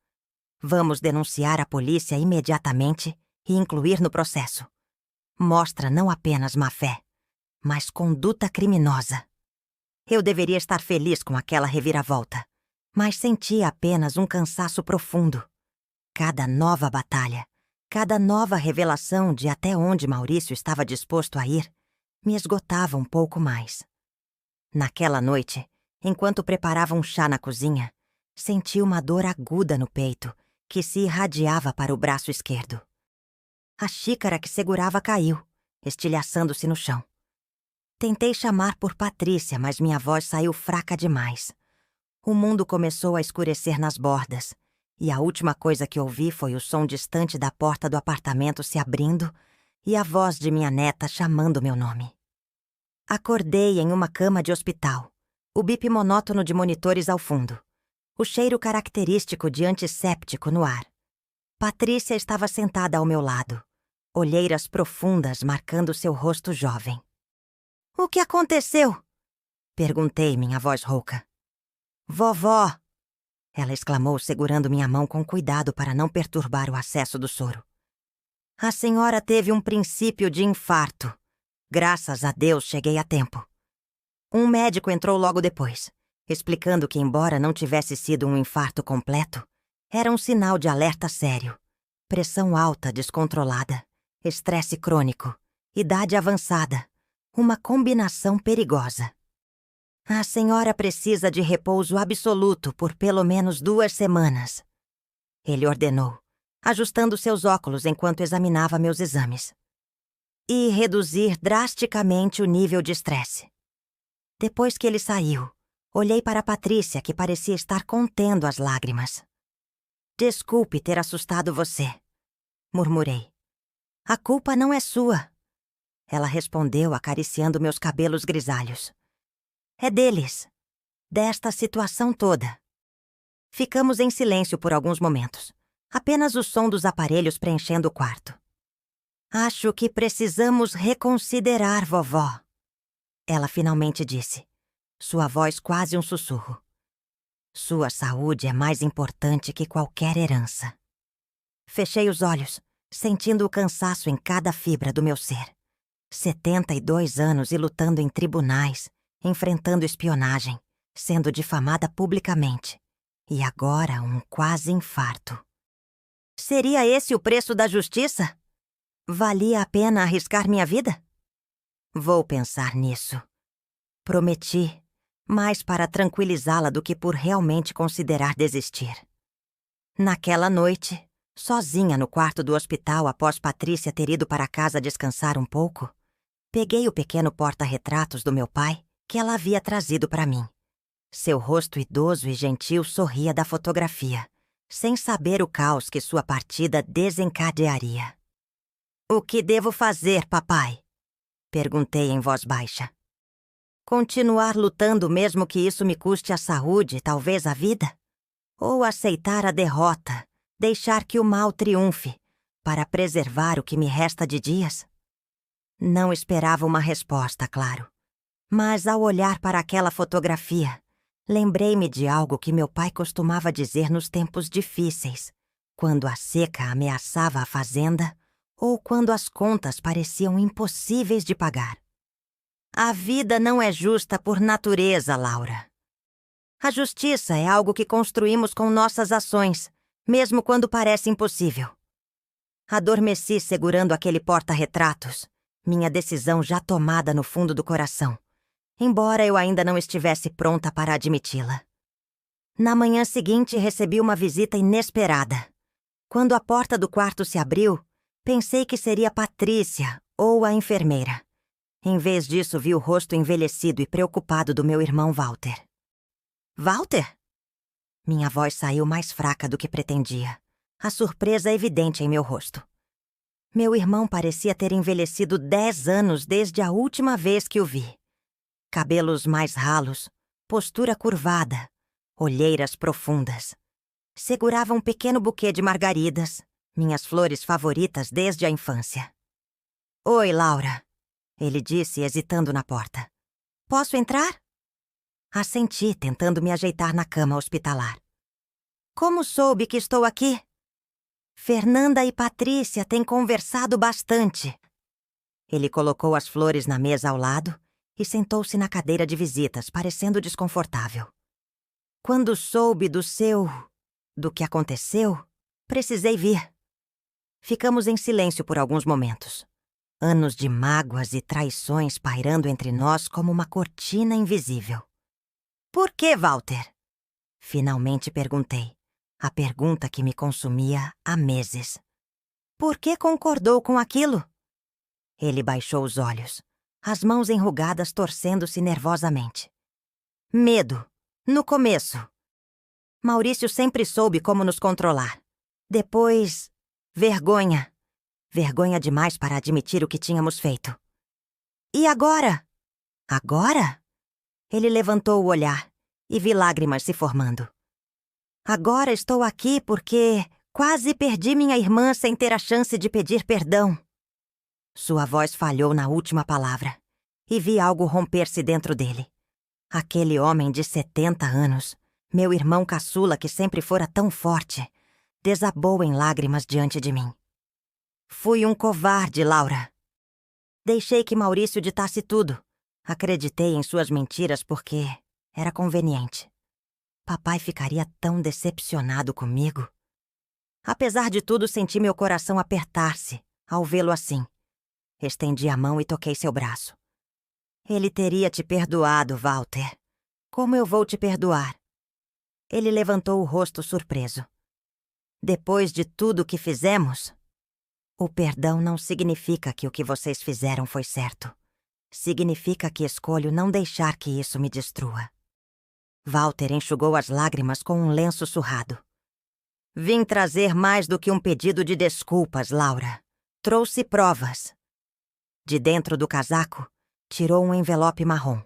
Vamos denunciar a polícia imediatamente e incluir no processo. Mostra não apenas má-fé, mas conduta criminosa. Eu deveria estar feliz com aquela reviravolta, mas sentia apenas um cansaço profundo. Cada nova batalha, cada nova revelação de até onde Maurício estava disposto a ir, me esgotava um pouco mais. Naquela noite, enquanto preparava um chá na cozinha, senti uma dor aguda no peito que se irradiava para o braço esquerdo. A xícara que segurava caiu, estilhaçando-se no chão. Tentei chamar por Patrícia, mas minha voz saiu fraca demais. O mundo começou a escurecer nas bordas, e a última coisa que ouvi foi o som distante da porta do apartamento se abrindo e a voz de minha neta chamando meu nome. Acordei em uma cama de hospital, o bip monótono de monitores ao fundo, o cheiro característico de antisséptico no ar. Patrícia estava sentada ao meu lado, olheiras profundas marcando seu rosto jovem. O que aconteceu? Perguntei, minha voz rouca. Vovó! Ela exclamou, segurando minha mão com cuidado para não perturbar o acesso do soro. A senhora teve um princípio de infarto. Graças a Deus cheguei a tempo. Um médico entrou logo depois, explicando que, embora não tivesse sido um infarto completo, era um sinal de alerta sério. Pressão alta descontrolada, estresse crônico, idade avançada. Uma combinação perigosa. A senhora precisa de repouso absoluto por pelo menos 2 semanas. Ele ordenou, ajustando seus óculos enquanto examinava meus exames. E reduzir drasticamente o nível de estresse. Depois que ele saiu, olhei para Patrícia, que parecia estar contendo as lágrimas. Desculpe ter assustado você, murmurei. A culpa não é sua. Ela respondeu, acariciando meus cabelos grisalhos. É deles. Desta situação toda. Ficamos em silêncio por alguns momentos. Apenas o som dos aparelhos preenchendo o quarto. Acho que precisamos reconsiderar, vovó. Ela finalmente disse, sua voz quase um sussurro. Sua saúde é mais importante que qualquer herança. Fechei os olhos, sentindo o cansaço em cada fibra do meu ser. 72 anos e lutando em tribunais, enfrentando espionagem, sendo difamada publicamente. E agora um quase infarto. Seria esse o preço da justiça? Valia a pena arriscar minha vida? Vou pensar nisso. Prometi, mais para tranquilizá-la do que por realmente considerar desistir. Naquela noite, sozinha no quarto do hospital após Patrícia ter ido para casa descansar um pouco, peguei o pequeno porta-retratos do meu pai que ela havia trazido para mim. Seu rosto idoso e gentil sorria da fotografia, sem saber o caos que sua partida desencadearia. "O que devo fazer, papai?" perguntei em voz baixa. "Continuar lutando mesmo que isso me custe a saúde e talvez a vida? Ou aceitar a derrota, deixar que o mal triunfe, para preservar o que me resta de dias?" Não esperava uma resposta, claro. Mas ao olhar para aquela fotografia, lembrei-me de algo que meu pai costumava dizer nos tempos difíceis, quando a seca ameaçava a fazenda ou quando as contas pareciam impossíveis de pagar. "A vida não é justa por natureza, Laura. A justiça é algo que construímos com nossas ações, mesmo quando parece impossível." Adormeci segurando aquele porta-retratos, minha decisão já tomada no fundo do coração, embora eu ainda não estivesse pronta para admiti-la. Na manhã seguinte, recebi uma visita inesperada. Quando a porta do quarto se abriu, pensei que seria Patrícia ou a enfermeira. Em vez disso, vi o rosto envelhecido e preocupado do meu irmão Walter. "Walter?" Minha voz saiu mais fraca do que pretendia, a surpresa evidente em meu rosto. Meu irmão parecia ter envelhecido 10 anos desde a última vez que o vi. Cabelos mais ralos, postura curvada, olheiras profundas. Segurava um pequeno buquê de margaridas, minhas flores favoritas desde a infância. "Oi, Laura", ele disse, hesitando na porta. "Posso entrar?" Assenti, tentando me ajeitar na cama hospitalar. "Como soube que estou aqui?" "Fernanda e Patrícia têm conversado bastante." Ele colocou as flores na mesa ao lado e sentou-se na cadeira de visitas, parecendo desconfortável. "Quando soube do que aconteceu, precisei vir." Ficamos em silêncio por alguns momentos. Anos de mágoas e traições pairando entre nós como uma cortina invisível. "Por que, Walter?" Finalmente perguntei, a pergunta que me consumia há meses. "Por que concordou com aquilo?" Ele baixou os olhos, as mãos enrugadas torcendo-se nervosamente. "Medo, no começo. Maurício sempre soube como nos controlar. Depois, vergonha. Vergonha demais para admitir o que tínhamos feito." "E agora?" "Agora?" Ele levantou o olhar e vi lágrimas se formando. "Agora estou aqui porque quase perdi minha irmã sem ter a chance de pedir perdão." Sua voz falhou na última palavra e vi algo romper-se dentro dele. Aquele homem de 70 anos, meu irmão caçula que sempre fora tão forte, desabou em lágrimas diante de mim. "Fui um covarde, Laura. Deixei que Maurício ditasse tudo. Acreditei em suas mentiras porque era conveniente. Papai ficaria tão decepcionado comigo." Apesar de tudo, senti meu coração apertar-se ao vê-lo assim. Estendi a mão e toquei seu braço. "Ele teria te perdoado, Walter. Como eu vou te perdoar?" Ele levantou o rosto surpreso. "Depois de tudo o que fizemos?" "O perdão não significa que o que vocês fizeram foi certo. Significa que escolho não deixar que isso me destrua." Walter enxugou as lágrimas com um lenço surrado. "Vim trazer mais do que um pedido de desculpas, Laura. Trouxe provas." De dentro do casaco, tirou um envelope marrom.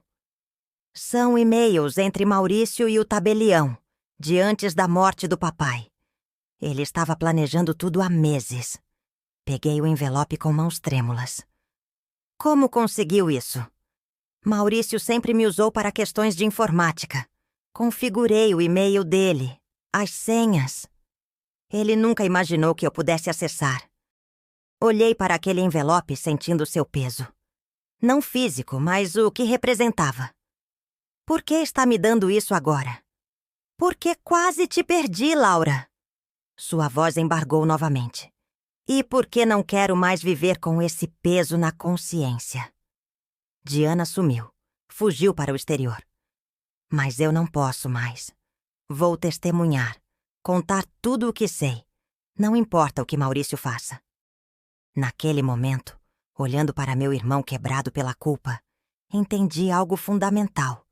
"São e-mails entre Maurício e o tabelião, de antes da morte do papai. Ele estava planejando tudo há meses." Peguei o envelope com mãos trêmulas. "Como conseguiu isso?" "Maurício sempre me usou para questões de informática. Configurei o e-mail dele, as senhas. Ele nunca imaginou que eu pudesse acessar." Olhei para aquele envelope sentindo seu peso. Não físico, mas o que representava. Por que está me dando isso agora? Porque quase te perdi, Laura. Sua voz embargou novamente. E porque não quero mais viver com esse peso na consciência. Diana sumiu. Fugiu para o exterior. Mas eu não posso mais. Vou testemunhar. Contar tudo o que sei. Não importa o que Maurício faça. Naquele momento, olhando para meu irmão quebrado pela culpa, entendi algo fundamental.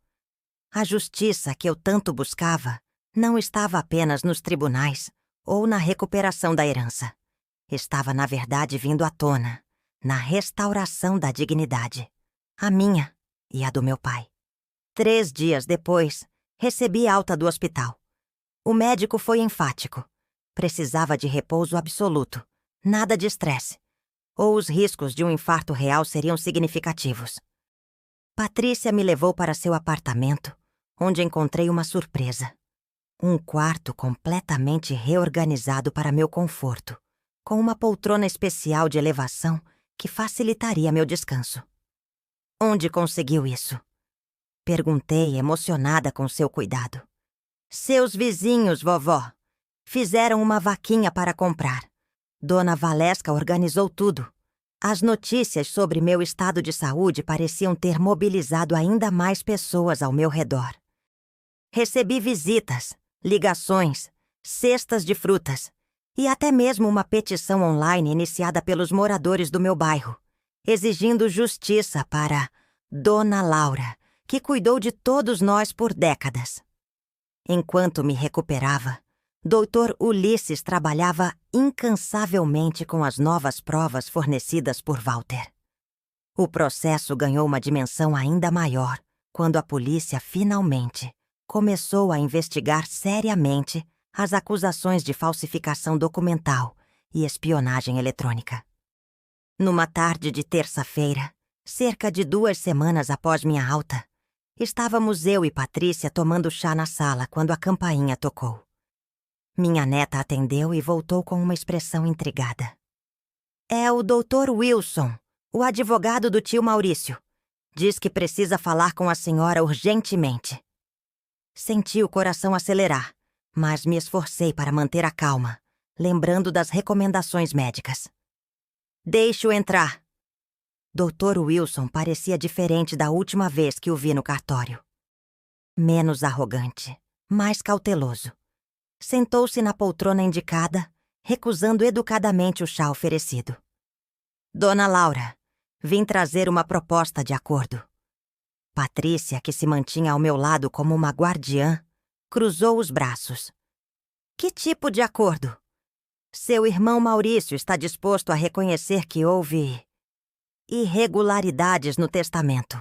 A justiça que eu tanto buscava não estava apenas nos tribunais ou na recuperação da herança. Estava, na verdade, vindo à tona, na restauração da dignidade. A minha e a do meu pai. 3 dias depois, recebi alta do hospital. O médico foi enfático. Precisava de repouso absoluto, nada de estresse, ou os riscos de um infarto real seriam significativos. Patrícia me levou para seu apartamento, onde encontrei uma surpresa. Um quarto completamente reorganizado para meu conforto, com uma poltrona especial de elevação que facilitaria meu descanso. Onde conseguiu isso? Perguntei, emocionada com seu cuidado. Seus vizinhos, vovó. Fizeram uma vaquinha para comprar. Dona Valesca organizou tudo. As notícias sobre meu estado de saúde pareciam ter mobilizado ainda mais pessoas ao meu redor. Recebi visitas, ligações, cestas de frutas e até mesmo uma petição online iniciada pelos moradores do meu bairro, exigindo justiça para Dona Laura, que cuidou de todos nós por décadas. Enquanto me recuperava, Dr. Ulisses trabalhava incansavelmente com as novas provas fornecidas por Walter. O processo ganhou uma dimensão ainda maior quando a polícia finalmente começou a investigar seriamente as acusações de falsificação documental e espionagem eletrônica. Numa tarde de terça-feira, cerca de 2 semanas após minha alta, estávamos eu e Patrícia tomando chá na sala quando a campainha tocou. Minha neta atendeu e voltou com uma expressão intrigada. É o Dr. Wilson, o advogado do tio Maurício. Diz que precisa falar com a senhora urgentemente. Senti o coração acelerar, mas me esforcei para manter a calma, lembrando das recomendações médicas. Deixe-o entrar. Dr. Wilson parecia diferente da última vez que o vi no cartório. Menos arrogante, mais cauteloso. Sentou-se na poltrona indicada, recusando educadamente o chá oferecido. Dona Laura, vim trazer uma proposta de acordo. Patrícia, que se mantinha ao meu lado como uma guardiã, cruzou os braços. Que tipo de acordo? Seu irmão Maurício está disposto a reconhecer que houve irregularidades no testamento.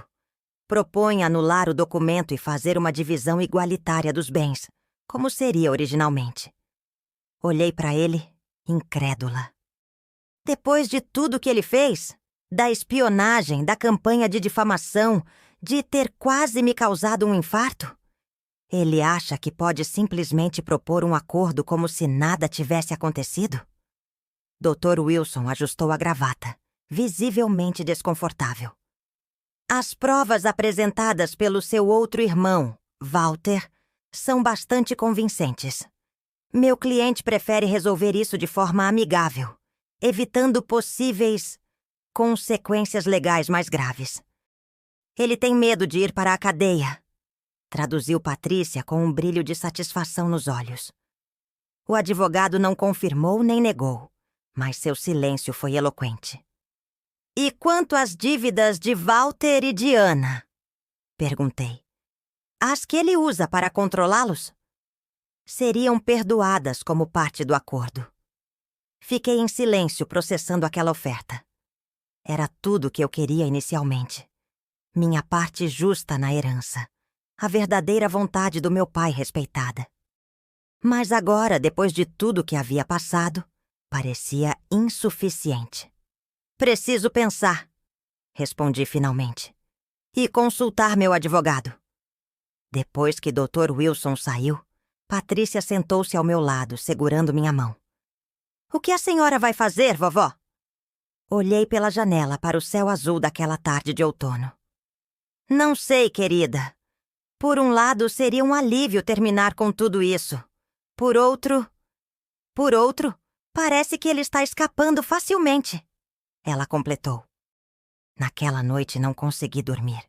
Propõe anular o documento e fazer uma divisão igualitária dos bens, como seria originalmente. Olhei para ele, incrédula. Depois de tudo que ele fez, da espionagem, da campanha de difamação, de ter quase me causado um infarto, ele acha que pode simplesmente propor um acordo como se nada tivesse acontecido? Dr. Wilson ajustou a gravata, visivelmente desconfortável. As provas apresentadas pelo seu outro irmão, Walter, são bastante convincentes. Meu cliente prefere resolver isso de forma amigável, evitando possíveis consequências legais mais graves. Ele tem medo de ir para a cadeia, traduziu Patrícia com um brilho de satisfação nos olhos. O advogado não confirmou nem negou, mas seu silêncio foi eloquente. E quanto às dívidas de Walter e Diana? Perguntei. As que ele usa para controlá-los? Seriam perdoadas como parte do acordo. Fiquei em silêncio processando aquela oferta. Era tudo o que eu queria inicialmente. Minha parte justa na herança. A verdadeira vontade do meu pai respeitada. Mas agora, depois de tudo que havia passado, parecia insuficiente. Preciso pensar, respondi finalmente, e consultar meu advogado. Depois que Dr. Wilson saiu, Patrícia sentou-se ao meu lado, segurando minha mão. O que a senhora vai fazer, vovó? Olhei pela janela para o céu azul daquela tarde de outono. Não sei, querida. Por um lado, seria um alívio terminar com tudo isso. Por outro, parece que ele está escapando facilmente. Ela completou. Naquela noite não consegui dormir.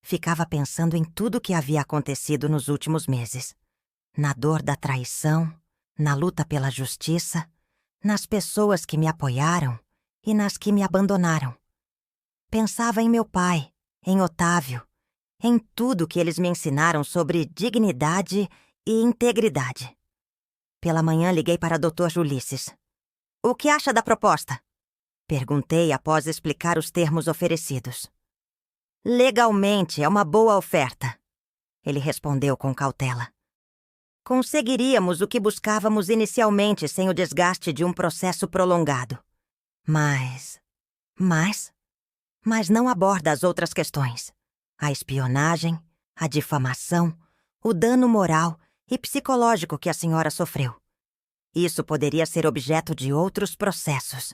Ficava pensando em tudo o que havia acontecido nos últimos meses. Na dor da traição, na luta pela justiça, nas pessoas que me apoiaram e nas que me abandonaram. Pensava em meu pai, em Otávio, em tudo que eles me ensinaram sobre dignidade e integridade. Pela manhã liguei para Dr. Ulisses. O que acha da proposta? Perguntei após explicar os termos oferecidos. Legalmente é uma boa oferta, ele respondeu com cautela. Conseguiríamos o que buscávamos inicialmente sem o desgaste de um processo prolongado. Mas não aborda as outras questões. A espionagem, a difamação, o dano moral e psicológico que a senhora sofreu. Isso poderia ser objeto de outros processos.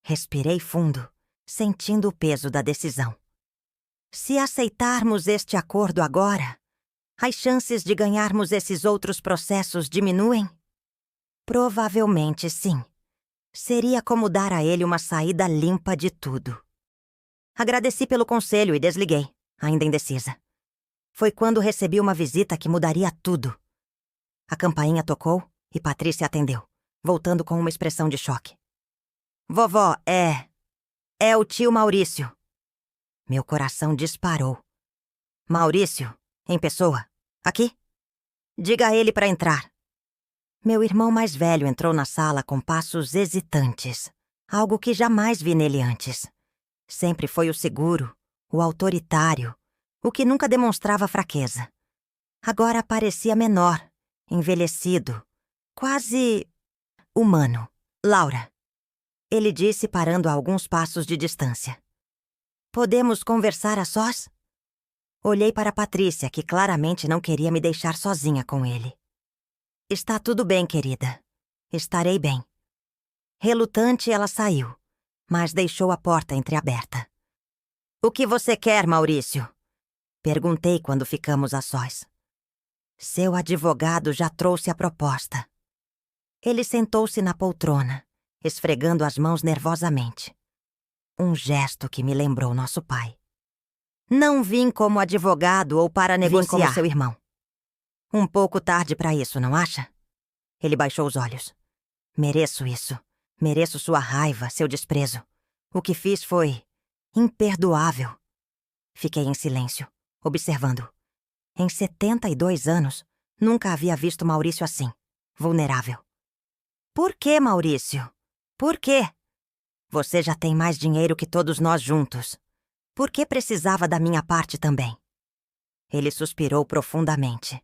Respirei fundo, sentindo o peso da decisão. Se aceitarmos este acordo agora, as chances de ganharmos esses outros processos diminuem? Provavelmente sim. Seria como dar a ele uma saída limpa de tudo. Agradeci pelo conselho e desliguei, ainda indecisa. Foi quando recebi uma visita que mudaria tudo. A campainha tocou e Patrícia atendeu, voltando com uma expressão de choque. Vovó, é o tio Maurício. Meu coração disparou. Maurício, em pessoa, aqui? Diga a ele para entrar. Meu irmão mais velho entrou na sala com passos hesitantes, algo que jamais vi nele antes. Sempre foi o seguro, o autoritário, o que nunca demonstrava fraqueza. Agora parecia menor, envelhecido, quase humano. Laura, ele disse parando a alguns passos de distância. Podemos conversar a sós? Olhei para Patrícia, que claramente não queria me deixar sozinha com ele. Está tudo bem, querida. Estarei bem. Relutante, ela saiu, mas deixou a porta entreaberta. O que você quer, Maurício? Perguntei quando ficamos a sós. Seu advogado já trouxe a proposta. Ele sentou-se na poltrona, esfregando as mãos nervosamente. Um gesto que me lembrou nosso pai. Não vim como advogado ou para negociar. Vim como seu irmão. Um pouco tarde para isso, não acha? Ele baixou os olhos. Mereço isso. Mereço sua raiva, seu desprezo. O que fiz foi imperdoável. Fiquei em silêncio, observando. Em 72 anos, nunca havia visto Maurício assim, vulnerável. Por que, Maurício? Por quê? Você já tem mais dinheiro que todos nós juntos. Por que precisava da minha parte também? Ele suspirou profundamente.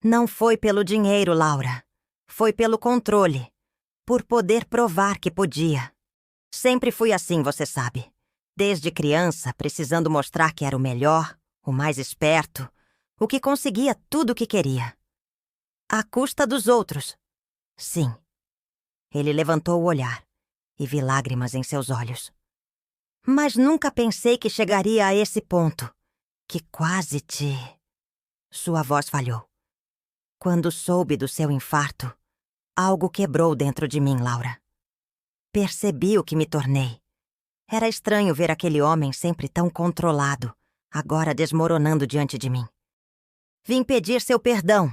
Não foi pelo dinheiro, Laura. Foi pelo controle. Por poder provar que podia. Sempre fui assim, você sabe. Desde criança, precisando mostrar que era o melhor, o mais esperto, o que conseguia tudo o que queria. À custa dos outros. Sim. Ele levantou o olhar e vi lágrimas em seus olhos. Mas nunca pensei que chegaria a esse ponto. Que quase te... Sua voz falhou. Quando soube do seu infarto, algo quebrou dentro de mim, Laura. Percebi o que me tornei. Era estranho ver aquele homem sempre tão controlado, agora desmoronando diante de mim. Vim pedir seu perdão.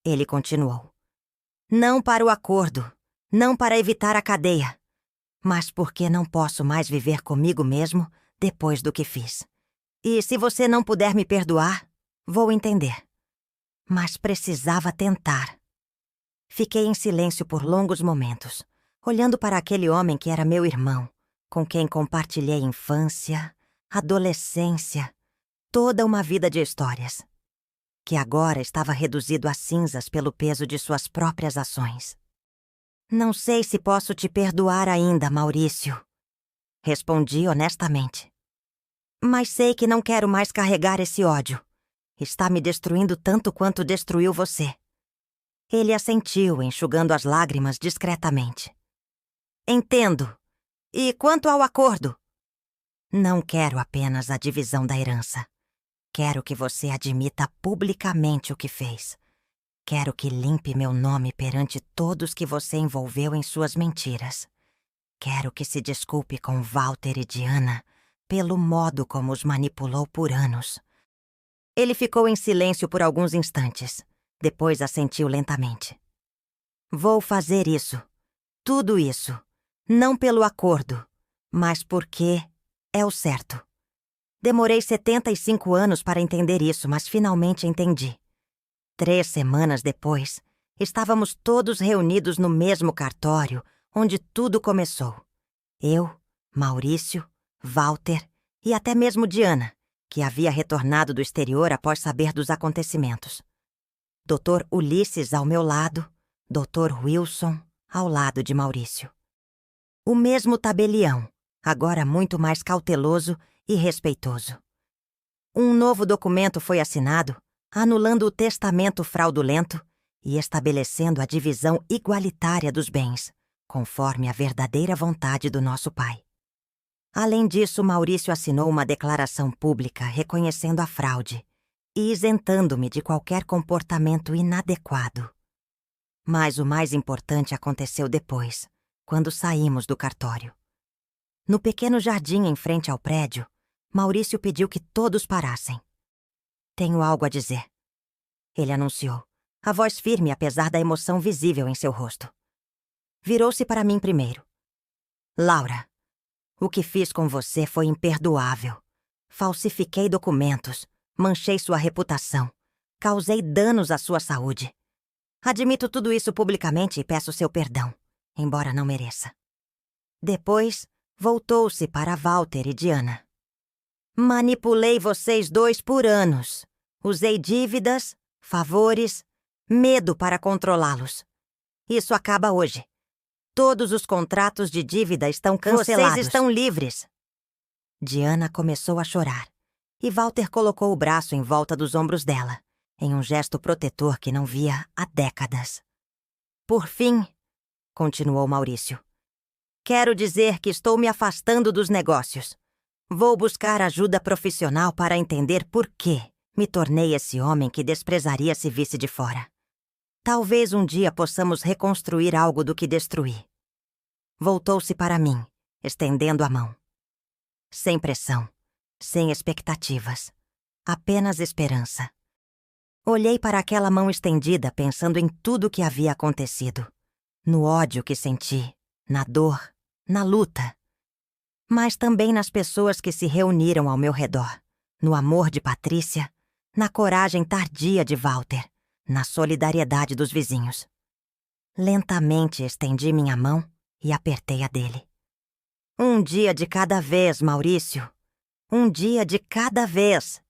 Ele continuou. Não para o acordo, não para evitar a cadeia, mas porque não posso mais viver comigo mesmo depois do que fiz. E se você não puder me perdoar, vou entender. Mas precisava tentar. Fiquei em silêncio por longos momentos, olhando para aquele homem que era meu irmão, com quem compartilhei infância, adolescência, toda uma vida de histórias, que agora estava reduzido a cinzas pelo peso de suas próprias ações. Não sei se posso te perdoar ainda, Maurício, respondi honestamente. Mas sei que não quero mais carregar esse ódio. Está me destruindo tanto quanto destruiu você. Ele assentiu, enxugando as lágrimas discretamente. Entendo. E quanto ao acordo? Não quero apenas a divisão da herança. Quero que você admita publicamente o que fez. Quero que limpe meu nome perante todos que você envolveu em suas mentiras. Quero que se desculpe com Walter e Diana pelo modo como os manipulou por anos. Ele ficou em silêncio por alguns instantes. Depois assentiu lentamente. Vou fazer isso. Tudo isso. Não pelo acordo, mas porque é o certo. Demorei 75 anos para entender isso, mas finalmente entendi. 3 semanas depois, estávamos todos reunidos no mesmo cartório onde tudo começou. Eu, Maurício, Walter e até mesmo Diana, que havia retornado do exterior após saber dos acontecimentos. Dr. Ulisses ao meu lado, Dr. Wilson ao lado de Maurício. O mesmo tabelião, agora muito mais cauteloso e respeitoso. Um novo documento foi assinado, anulando o testamento fraudulento e estabelecendo a divisão igualitária dos bens, conforme a verdadeira vontade do nosso pai. Além disso, Maurício assinou uma declaração pública reconhecendo a fraude e isentando-me de qualquer comportamento inadequado. Mas o mais importante aconteceu depois, quando saímos do cartório. No pequeno jardim em frente ao prédio, Maurício pediu que todos parassem. Tenho algo a dizer, ele anunciou, a voz firme apesar da emoção visível em seu rosto. Virou-se para mim primeiro. Laura, o que fiz com você foi imperdoável. Falsifiquei documentos, manchei sua reputação, causei danos à sua saúde. Admito tudo isso publicamente e peço seu perdão, embora não mereça. Depois, voltou-se para Walter e Diana. Manipulei vocês dois por anos. Usei dívidas, favores, medo para controlá-los. Isso acaba hoje. Todos os contratos de dívida estão cancelados. Vocês estão livres. Diana começou a chorar, e Walter colocou o braço em volta dos ombros dela, em um gesto protetor que não via há décadas. Por fim, continuou Maurício, quero dizer que estou me afastando dos negócios. Vou buscar ajuda profissional para entender por que me tornei esse homem que desprezaria se visse de fora. Talvez um dia possamos reconstruir algo do que destruí. Voltou-se para mim, estendendo a mão. Sem pressão, sem expectativas, apenas esperança. Olhei para aquela mão estendida pensando em tudo o que havia acontecido, no ódio que senti, na dor, na luta. Mas também nas pessoas que se reuniram ao meu redor, no amor de Patrícia, na coragem tardia de Walter, na solidariedade dos vizinhos. Lentamente estendi minha mão e apertei a dele. Um dia de cada vez, Maurício. Um dia de cada vez.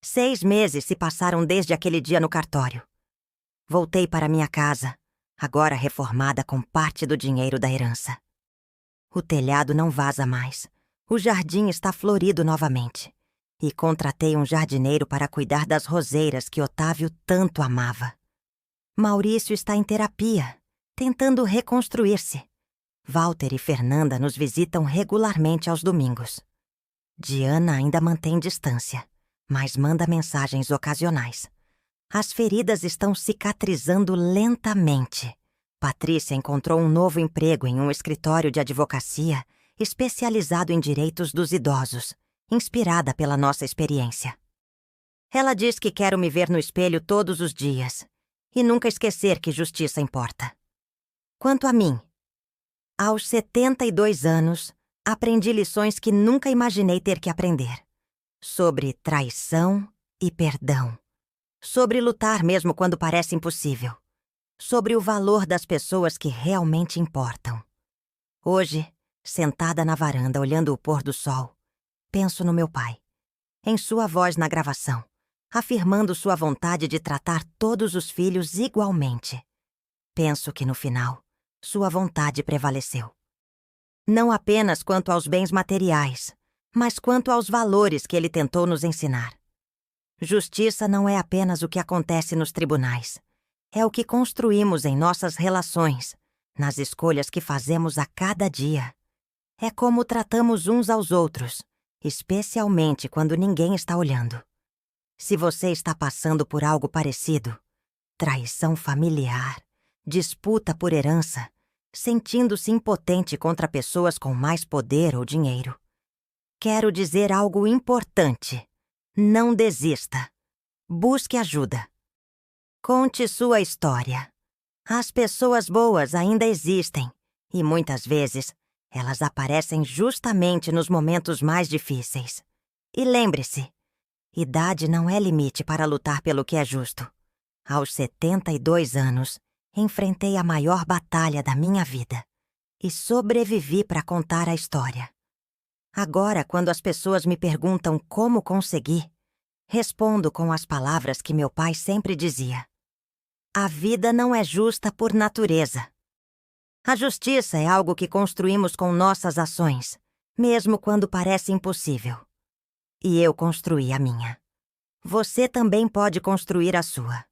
6 meses se passaram desde aquele dia no cartório. Voltei para minha casa, agora reformada com parte do dinheiro da herança. O telhado não vaza mais. O jardim está florido novamente. E contratei um jardineiro para cuidar das roseiras que Otávio tanto amava. Maurício está em terapia, tentando reconstruir-se. Walter e Fernanda nos visitam regularmente aos domingos. Diana ainda mantém distância, mas manda mensagens ocasionais. As feridas estão cicatrizando lentamente. Patrícia encontrou um novo emprego em um escritório de advocacia especializado em direitos dos idosos, inspirada pela nossa experiência. Ela diz que quero me ver no espelho todos os dias e nunca esquecer que justiça importa. Quanto a mim, aos 72 anos, aprendi lições que nunca imaginei ter que aprender. Sobre traição e perdão. Sobre lutar mesmo quando parece impossível. Sobre o valor das pessoas que realmente importam. Hoje, sentada na varanda olhando o pôr do sol, penso no meu pai, em sua voz na gravação, afirmando sua vontade de tratar todos os filhos igualmente. Penso que, no final, sua vontade prevaleceu. Não apenas quanto aos bens materiais, mas quanto aos valores que ele tentou nos ensinar. Justiça não é apenas o que acontece nos tribunais. É o que construímos em nossas relações, nas escolhas que fazemos a cada dia. É como tratamos uns aos outros, especialmente quando ninguém está olhando. Se você está passando por algo parecido, traição familiar, disputa por herança, sentindo-se impotente contra pessoas com mais poder ou dinheiro, quero dizer algo importante. Não desista. Busque ajuda. Conte sua história. As pessoas boas ainda existem e, muitas vezes, elas aparecem justamente nos momentos mais difíceis. E lembre-se, idade não é limite para lutar pelo que é justo. Aos 72 anos, enfrentei a maior batalha da minha vida e sobrevivi para contar a história. Agora, quando as pessoas me perguntam como consegui, respondo com as palavras que meu pai sempre dizia: a vida não é justa por natureza. A justiça é algo que construímos com nossas ações, mesmo quando parece impossível. E eu construí a minha. Você também pode construir a sua.